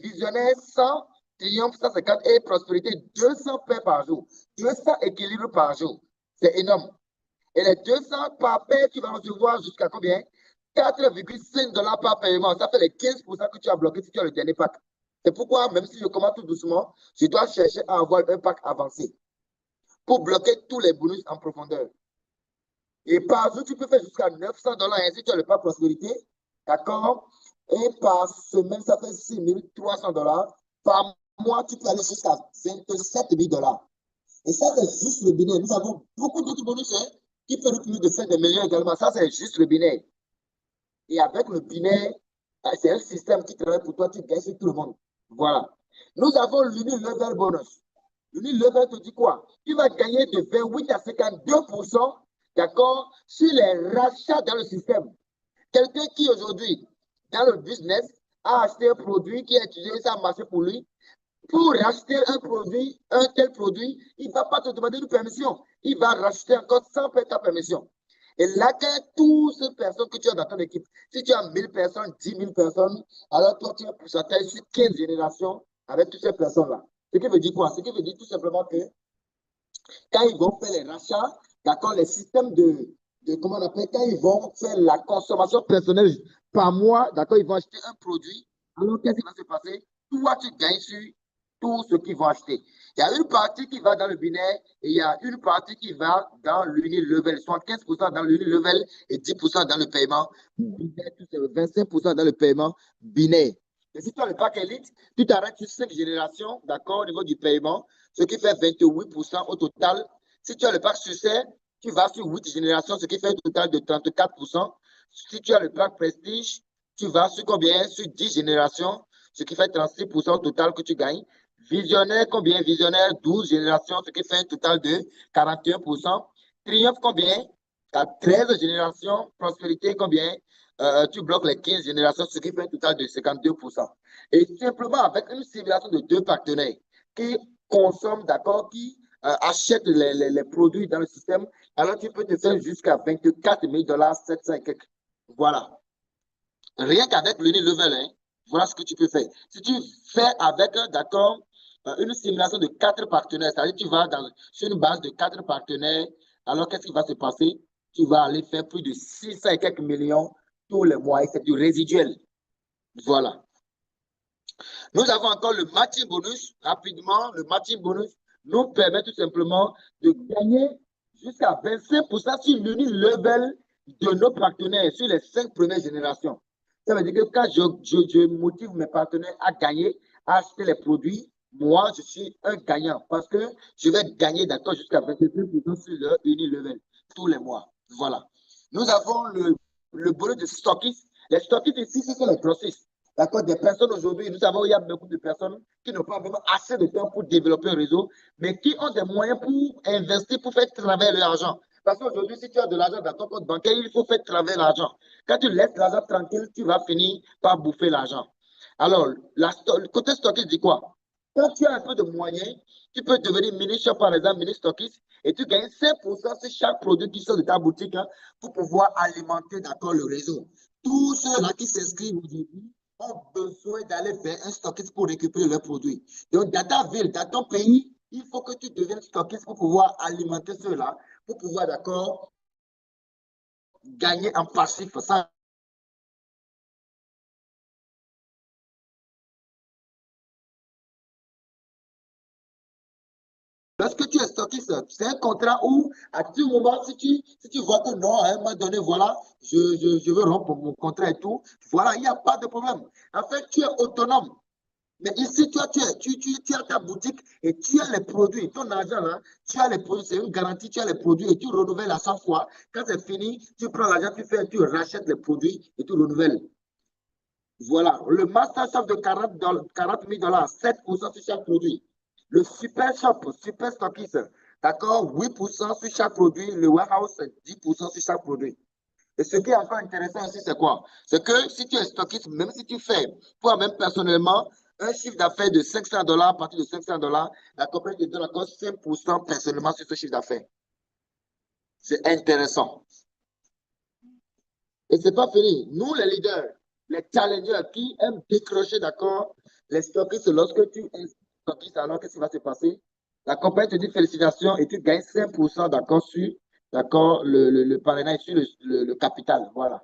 Visionnaire 100, Triomphe 150 et Prospérité 200 paires par jour. 200 équilibres par jour. C'est énorme. Et les 200 par paire, tu vas recevoir jusqu'à combien? 4,5 dollars par paiement. Ça fait les 15% que tu as bloqué si tu as le dernier pack. C'est pourquoi, même si je commence tout doucement, je dois chercher à avoir un pack avancé pour bloquer tous les bonus en profondeur. Et par jour, tu peux faire jusqu'à 900 dollars. Ainsi, tu as le pack prospérité. D'accord? Et par semaine, ça fait 6 300 dollars. Par mois, tu peux aller jusqu'à 27 000 dollars. Et ça, c'est juste le binaire. Nous avons beaucoup d'autres bonus qui peuvent nous permettre de faire des millions également. Ça, c'est juste le binaire. Et avec le binaire, c'est un système qui travaille pour toi, tu gagnes sur tout le monde. Voilà. Nous avons l'uni-level bonus. L'uni-level te dit quoi? Tu vas gagner de 28 à 52%, d'accord, sur les rachats dans le système. Quelqu'un qui aujourd'hui, dans le business, a acheté un produit qui a utilisé, ça a marché pour lui. Pour racheter un produit, un tel produit, il ne va pas te demander une permission. Il va racheter encore sans faire ta permission. Et là, quand toutes ces personnes que tu as dans ton équipe, si tu as 1000 personnes, 10 000 personnes, alors toi, tu as un pourcentage sur 15 générations avec toutes ces personnes-là. Ce qui veut dire quoi? Ce qui veut dire tout simplement que quand ils vont faire les rachats, d'accord, les systèmes comment on appelle, quand ils vont faire la consommation personnelle par mois, d'accord, ils vont acheter un produit, alors qu'est-ce qui va se passer? Toi, tu gagnes sur tout ce qu'ils vont acheter. Il y a une partie qui va dans le binaire et il y a une partie qui va dans l'uni-level, soit 15% dans l'uni-level et 10% dans le paiement binaire, 25% dans le paiement binaire. Et si tu as le pack élite, tu t'arrêtes sur 5 générations, d'accord, au niveau du paiement, ce qui fait 28% au total. Si tu as le pack succès, tu vas sur 8 générations, ce qui fait un total de 34%. Si tu as le pack prestige, tu vas sur combien? Sur 10 générations, ce qui fait 36% au total que tu gagnes. Visionnaire, combien? Visionnaire, 12 générations, ce qui fait un total de 41%. Triomphe, combien? 13 générations. Prospérité, combien? Tu bloques les 15 générations, ce qui fait un total de 52%. Et simplement avec une simulation de deux partenaires qui consomment, d'accord, qui achètent les produits dans le système, alors tu peux te faire jusqu'à 24 000 dollars, 700 et quelques. Voilà. Rien qu'avec l'uni-level, hein, voilà ce que tu peux faire. Si tu fais avec, d'accord, une simulation de 4 partenaires, c'est-à-dire tu vas sur une base de 4 partenaires, alors qu'est-ce qui va se passer? Tu vas aller faire plus de 600 et quelques millions tous les mois et c'est du résiduel. Voilà. Nous avons encore le matching bonus. Rapidement, le matching bonus nous permet tout simplement de gagner jusqu'à 25% sur l'uni-level de nos partenaires sur les 5 premières générations. Ça veut dire que quand je motive mes partenaires à gagner, à acheter les produits, moi, je suis un gagnant parce que je vais gagner d'accord jusqu'à 25% sur leur uni-level tous les mois. Voilà. Nous avons le bonus de stockistes. Les stockistes ici, ce sont les grossistes. D'accord, des personnes aujourd'hui, nous savons qu'il y a beaucoup de personnes qui n'ont pas vraiment assez de temps pour développer un réseau, mais qui ont des moyens pour investir, pour faire travailler leur argent. Parce qu'aujourd'hui, si tu as de l'argent dans ton compte bancaire, il faut faire travailler l'argent. Quand tu laisses l'argent tranquille, tu vas finir par bouffer l'argent. Alors, le côté stockiste dit quoi? Quand tu as un peu de moyens, tu peux devenir mini-shop, par exemple, mini-stockiste, et tu gagnes 5% sur chaque produit qui sort de ta boutique hein, pour pouvoir alimenter d'accord le réseau. Tous ceux-là qui s'inscrivent aujourd'hui ont besoin d'aller vers un stockiste pour récupérer leurs produits. Donc, dans ta ville, dans ton pays, il faut que tu deviennes stockiste pour pouvoir alimenter ceux-là, pour pouvoir, d'accord, gagner en passif. Ça, Lorsque tu es stockiste, c'est un contrat où, à tout moment, si tu vois que non, à un moment donné, voilà, je veux rompre mon contrat et tout, voilà, il n'y a pas de problème. En fait, tu es autonome. Mais ici, toi, tu as ta boutique et tu as les produits. Ton argent, là, tu as les produits. C'est une garantie, tu as les produits et tu renouvelles à chaque fois. Quand c'est fini, tu prends l'argent, tu rachètes les produits et tu renouvelles. Voilà. Le Master Shop de 40 000 $, 7% sur chaque produit. Le Super Shop, Super Stockist, d'accord, 8% sur chaque produit. Le Warehouse, 10% sur chaque produit. Et ce qui est encore intéressant aussi, c'est quoi? C'est que si tu es stockiste, même si tu fais, toi-même personnellement, un chiffre d'affaires de 500 $, à partir de 500 $, la compagnie te donne encore 5% personnellement sur ce chiffre d'affaires. C'est intéressant. Et ce n'est pas fini. Nous, les leaders, les challengers qui aiment décrocher, d'accord, les stockistes, lorsque tu es stockiste, alors qu'est-ce qui va se passer? La compagnie te dit félicitations et tu gagnes 5%, d'accord, sur d'accord, le parrainage, sur le capital. Voilà.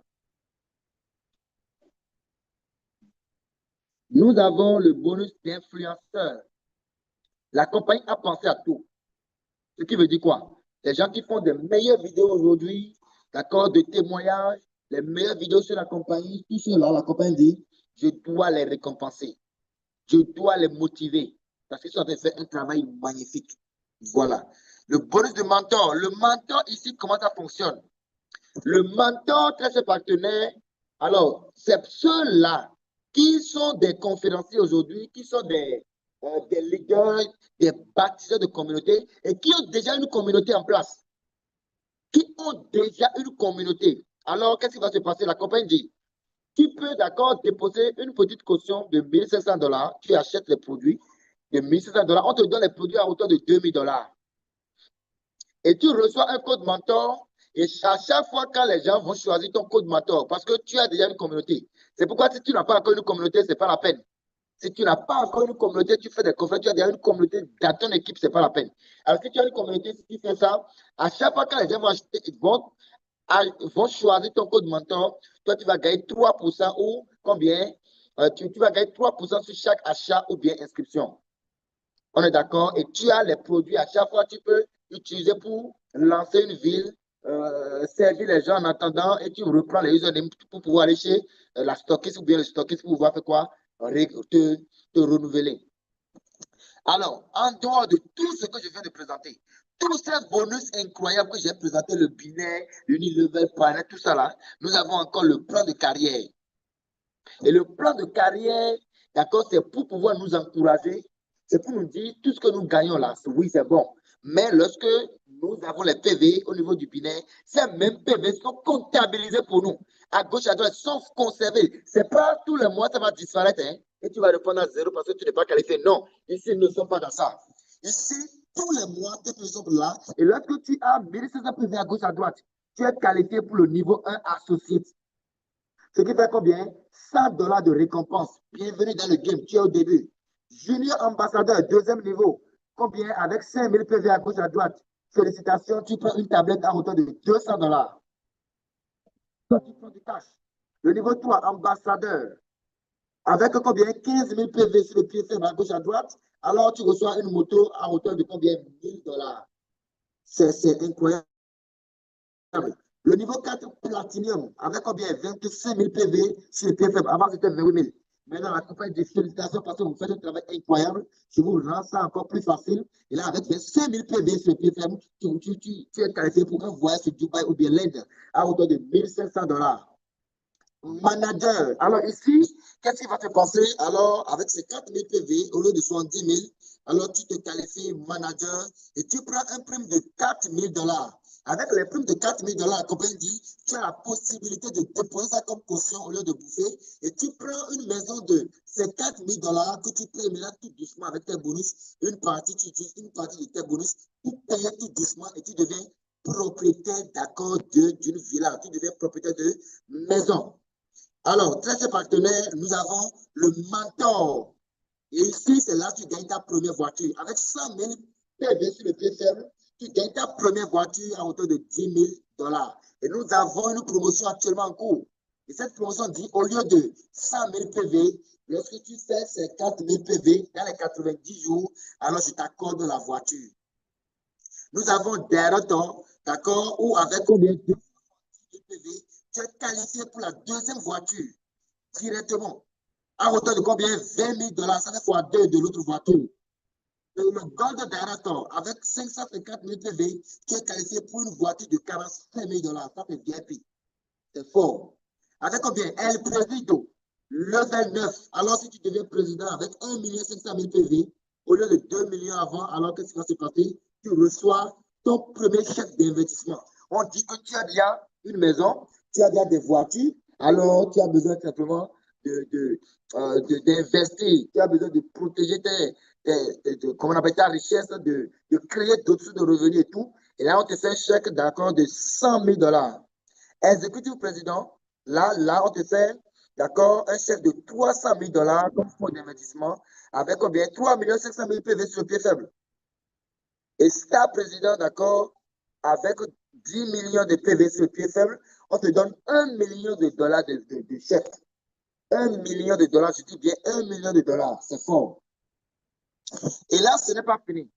Nous avons le bonus d'influenceur. La compagnie a pensé à tout. Ce qui veut dire quoi? Les gens qui font des meilleures vidéos aujourd'hui, d'accord, de témoignages, les meilleures vidéos sur la compagnie, tout cela, la compagnie dit, je dois les récompenser. Je dois les motiver. Parce qu'ils sont en train de faire un travail magnifique. Voilà. Le bonus de mentor. Le mentor ici, comment ça fonctionne? Le mentor, très ses partenaires, alors, c'est ceux-là qui sont des conférenciers aujourd'hui, qui sont des leaders, des bâtisseurs de communauté et qui ont déjà une communauté en place. Qui ont déjà une communauté. Alors, qu'est-ce qui va se passer? La compagnie dit, tu peux, d'accord, déposer une petite caution de 1 500 $, tu achètes les produits de 1 500 $, on te donne les produits à hauteur de 2 000 $. Et tu reçois un code mentor. Et à chaque fois, quand les gens vont choisir ton code mentor, parce que tu as déjà une communauté. C'est pourquoi si tu n'as pas encore une communauté, ce n'est pas la peine. Si tu n'as pas encore une communauté, tu fais des conférences, tu as déjà une communauté dans ton équipe, ce n'est pas la peine. Alors si tu as une communauté, si tu fais ça, à chaque fois quand les gens vont, acheter, vont choisir ton code mentor, toi tu vas gagner 3% ou combien? Tu vas gagner 3% sur chaque achat ou bien inscription. On est d'accord? Et tu as les produits à chaque fois, tu peux utiliser pour lancer une ville, servir les gens en attendant et tu reprends les usernames pour pouvoir aller chez la stockiste ou bien le stockiste pour pouvoir faire quoi? Te renouveler. Alors, en dehors de tout ce que je viens de présenter, tous ces bonus incroyables que j'ai présenté, le binaire, l'unilevel, planète, tout ça là, nous avons encore le plan de carrière. Et le plan de carrière, d'accord, c'est pour pouvoir nous encourager, c'est pour nous dire tout ce que nous gagnons là, oui, c'est bon. Mais lorsque nous avons les PV au niveau du binaire, ces mêmes PV sont comptabilisés pour nous. À gauche, à droite, sont conservés. Ce n'est pas tous les mois, ça va disparaître. Hein, et tu vas répondre à zéro parce que tu n'es pas qualifié. Non, ici, ils ne sont pas dans ça. Ici, tous les mois, tes PV sont là. Et lorsque tu as 1500 PV à gauche, à droite, tu es qualifié pour le niveau 1 associé. Ce qui fait combien? 100 $ de récompense. Bienvenue dans le game. Tu es au début. Junior ambassadeur, deuxième niveau. Combien? Avec 5000 PV à gauche à droite. Félicitations, tu prends une tablette à hauteur de 200 $. Toi, tu prends du cash. Le niveau 3, ambassadeur. Avec combien? 15 000 PV sur le pied faible à gauche à droite. Alors, tu reçois une moto à hauteur de combien? 1000 $. C'est incroyable. Le niveau 4, Platinum, avec combien? 25 000 PV sur le pied faible. Avant, c'était 28 000. Maintenant, la compagnie dit félicitations parce que vous faites un travail incroyable. Je vous rends ça encore plus facile. Et là, avec 5 000 PV sur le pied faible, tu es qualifié pour un voyage sur Dubaï ou bien l'Inde à hauteur de 1 500 $. Manager. Alors ici, qu'est-ce qui va te passer? Alors, avec ces 4 000 PV, au lieu de 70 000, alors tu te qualifies manager et tu prends un prime de 4 000 $. Avec les primes de 4 000 $, la compagnie dit, tu as la possibilité de déposer ça comme caution au lieu de bouffer et tu prends une maison de ces 4 000 $ que tu payes maintenant tout doucement avec tes bonus. Une partie, tu utilises une partie de tes bonus pour payer tout doucement et tu deviens propriétaire d'accord d'une villa. Tu deviens propriétaire de maison. Alors, très chers partenaires, nous avons le mentor. Et ici, c'est là que tu gagnes ta première voiture. Avec 100 000 PV sur le pied faible, tu gagnes ta première voiture à hauteur de 10 000 $. Et nous avons une promotion actuellement en cours. Et cette promotion dit, au lieu de 100 000 PV, lorsque tu fais ces 4 000 PV dans les 90 jours, alors je t'accorde la voiture. Nous avons Director, d'accord, ou avec combien de PV, tu es qualifié pour la deuxième voiture directement. À hauteur de combien? 20 000 $. Ça fait fois 2 de l'autre voiture. Le Gold Director, avec 550 000 PV, tu es qualifié pour une voiture de 45 000 $. Ça fait VIP. C'est fort. Avec combien? El Presido, level 9. Alors, si tu deviens président avec 1 500 000 PV, au lieu de 2 millions avant, alors qu'est-ce qui va se passer? Tu reçois ton premier chèque d'investissement. On dit que tu as déjà une maison, tu as déjà des voitures, alors tu as besoin simplement d'investir, tu as besoin de protéger comment on appelle ta richesse, de créer d'autres sources de revenus et tout. Et là, on te fait un chèque d'accord de 100 000 $. Exécutif président, là, on te fait, d'accord, un chèque de 300 000 $ comme fonds d'investissement avec combien? 3 500 000 PV sur le pied faible. Et star président, d'accord, avec 10 millions de PV sur le pied faible, on te donne 1 million de dollars de chèque. 1 million de dollars, je dis bien 1 million de dollars, c'est fort. Et là, ce n'est pas fini.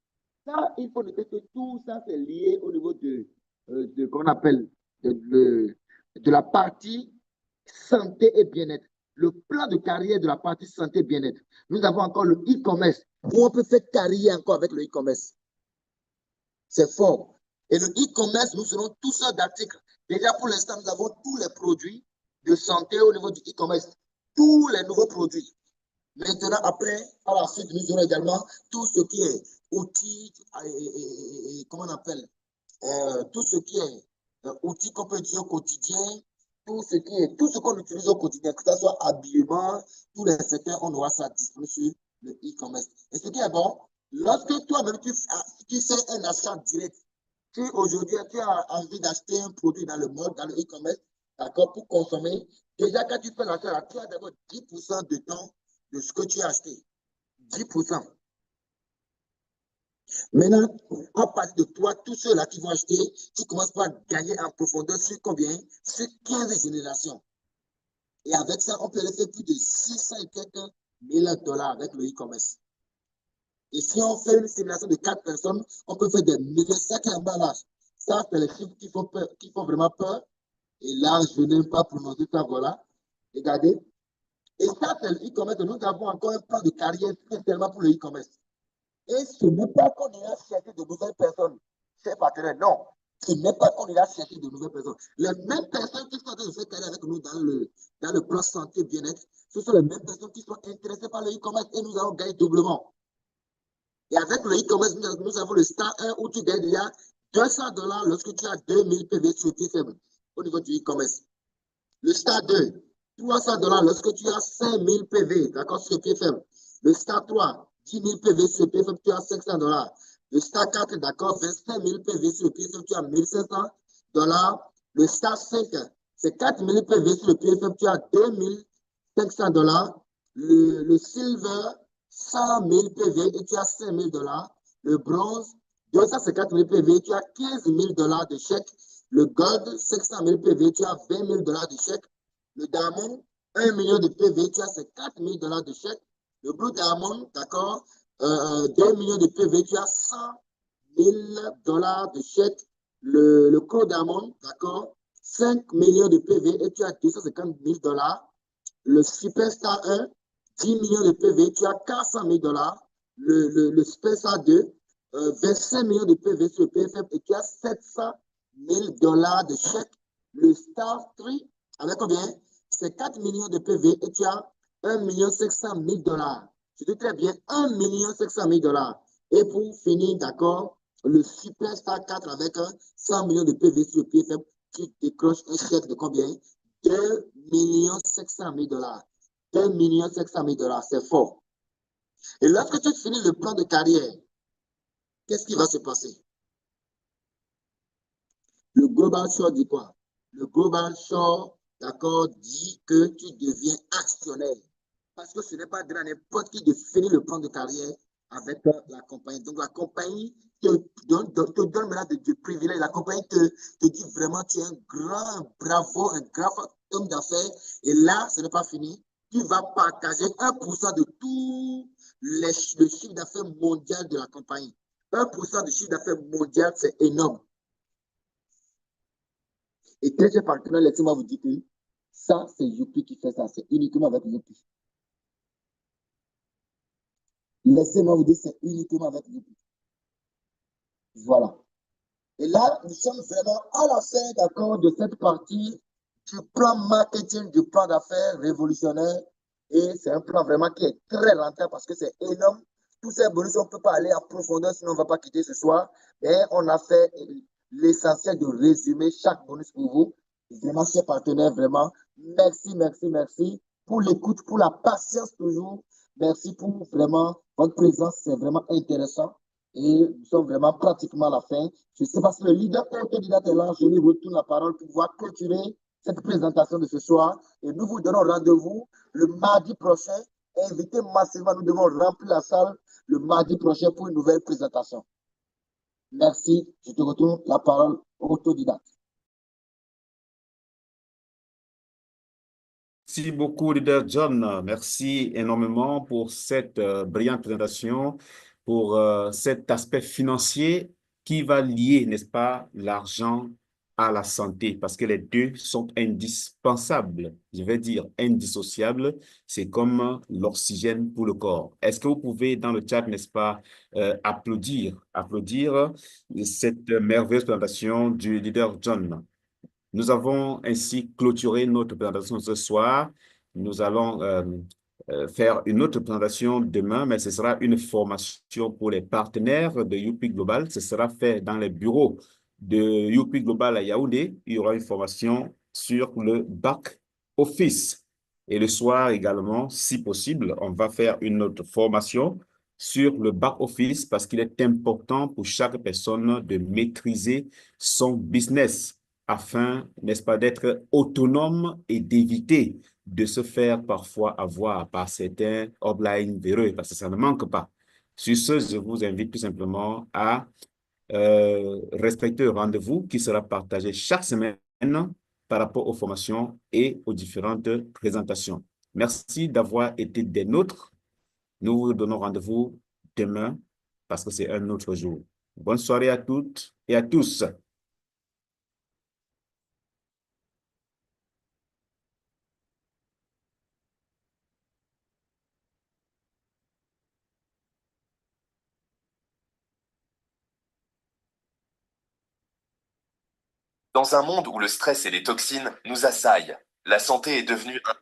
Ça, il faut noter que tout ça, c'est lié au niveau comment on appelle, de la partie santé et bien-être. Le plan de carrière de la partie santé et bien-être. Nous avons encore le e-commerce, où on peut faire carrière encore avec le e-commerce. C'est fort. Et le e-commerce, nous serons tous sortes d'articles. Déjà, pour l'instant, nous avons tous les produits de santé au niveau du e-commerce. Tous les nouveaux produits. Maintenant, après, par la suite, nous aurons également tout ce qui est outils, comment on appelle, tout ce qui est outils qu'on peut utiliser au quotidien, tout ce qu'on utilise au quotidien, que ce soit habillement, tous les secteurs, on aura ça disponible sur le e-commerce. Et ce qui est bon, lorsque toi-même tu fais un achat direct, aujourd'hui tu as envie d'acheter un produit dans le mode, dans le e-commerce, d'accord, pour consommer, déjà quand tu fais l'achat, tu as d'abord 10% de temps de ce que tu as acheté. 10%. Maintenant, à partir de toi, tous ceux-là qui vont acheter, tu commences par gagner en profondeur sur combien? Sur 15 générations. Et avec ça, on peut faire plus de 600 et quelques $1000 avec le e-commerce. Et si on fait une simulation de 4 personnes, on peut faire des milliers de sacs emballages. Ça, c'est les chiffres qui font vraiment peur. Et là, je n'aime pas prononcer ça, voilà. Regardez. Et ça, c'est le e-commerce. Nous avons encore un plan de carrière spécialement pour le e-commerce. Et ce n'est pas qu'on ira chercher de nouvelles personnes, chers partenaires, non. Ce n'est pas qu'on ira chercher de nouvelles personnes. Les mêmes personnes qui sont en train de faire carrière avec nous dans le plan santé bien-être, ce sont les mêmes personnes qui sont intéressées par le e-commerce et nous allons gagner doublement. Et avec le e-commerce, nous avons le Star 1 où tu gagnes déjà 200 $ lorsque tu as 2000 PV sur le pied faible au niveau du e-commerce. Le Star 2, 300 $ lorsque tu as 5000 PV, d'accord, sur le pied faible. Le Star 3, 10 000 PV sur le pied faible, tu as 500 $. Le Star 4, d'accord, 25 000 PV sur le pied faible, tu as 1500 $. Le Star 5, c'est 4 000 PV sur le pied faible, tu as 2500 $. Le Silver, 100 000 PV et tu as 5 000 $. Le Bronze, 250 000 PV, tu as 15 000 $ de chèque. Le Gold, 500 000 PV, tu as 20 000 $ de chèque. Le Diamond, 1 million de PV, tu as 4 000 $ de chèque. Le Blue Diamond, d'accord, 2 millions de PV, tu as 100 000 $ de chèque. Le Core Diamond, d'accord, 5 millions de PV et tu as 250 000 $. Le Superstar 1, 10 millions de PV, tu as 400 000 $. Le Superstar 2, 25 millions de PV sur le PFM et tu as 700 000 $ de chèque. Le Star 3, avec combien? C'est 4 millions de PV et tu as 1 500 000 $. Je dis très bien 1 500 000 $. Et pour finir, d'accord, le Superstar 4 avec 100 millions de PV sur le PFM, tu décroches un chèque de combien? 2 500 000 $. 2 500 000 $, c'est fort. Et lorsque tu finis le plan de carrière, qu'est-ce qui va se passer? Le Global Shore dit quoi? Le Global Shore, d'accord, dit que tu deviens actionnaire. Parce que ce n'est pas de n'importe qui de finir le plan de carrière avec la compagnie. Donc, la compagnie te donne maintenant de privilèges. La compagnie te dit vraiment, tu es un grand bravo, un grand homme d'affaires. Et là, ce n'est pas fini. Tu vas partager 1% de tout le chiffre d'affaires mondial de la compagnie. 1% du chiffre d'affaires mondial, c'est énorme. Et très chers partenaires, laissez-moi vous dire que ça, c'est Youpi qui fait ça. C'est uniquement avec Youpi. Laissez-moi vous dire, c'est uniquement avec Youpi. Voilà. Et là, nous sommes vraiment à la fin, d'accord, de cette partie du plan marketing, du plan d'affaires révolutionnaire. Et c'est un plan vraiment qui est très rentable parce que c'est énorme. Tous ces bonus, on ne peut pas aller en profondeur, sinon on ne va pas quitter ce soir. Mais on a fait l'essentiel de résumer chaque bonus pour vous. Vraiment, chers partenaires, vraiment, merci, merci, merci pour l'écoute, pour la patience toujours. Merci pour vraiment votre présence, c'est vraiment intéressant. Et nous sommes vraiment pratiquement à la fin. Je ne sais pas si le leader autodidacte est là. Je lui retourne la parole pour pouvoir clôturer cette présentation de ce soir. Et nous vous donnons rendez-vous le mardi prochain. Invitez massivement, nous devons remplir la salle le mardi prochain pour une nouvelle présentation. Merci. Je te retourne la parole autodidacte. Merci beaucoup, leader John. Merci énormément pour cette brillante présentation, pour cet aspect financier qui va lier, n'est-ce pas, l'argent à la santé, parce que les deux sont indispensables, je vais dire indissociables. C'est comme l'oxygène pour le corps. Est-ce que vous pouvez, dans le chat, n'est-ce pas, applaudir cette merveilleuse présentation du leader John? Nous avons ainsi clôturé notre présentation ce soir. Nous allons faire une autre présentation demain, mais ce sera une formation pour les partenaires de Youpi Global. Ce sera fait dans les bureaux de Youpi Global à Yaoundé. Il y aura une formation sur le back office. Et le soir également, si possible, on va faire une autre formation sur le back office parce qu'il est important pour chaque personne de maîtriser son business afin, n'est-ce pas, d'être autonome et d'éviter de se faire parfois avoir par certains hotlines véreux, parce que ça ne manque pas. Sur ce, je vous invite tout simplement à respecter le rendez-vous qui sera partagé chaque semaine par rapport aux formations et aux différentes présentations. Merci d'avoir été des nôtres. Nous vous donnons rendez-vous demain parce que c'est un autre jour. Bonne soirée à toutes et à tous. Dans un monde où le stress et les toxines nous assaillent, la santé est devenue un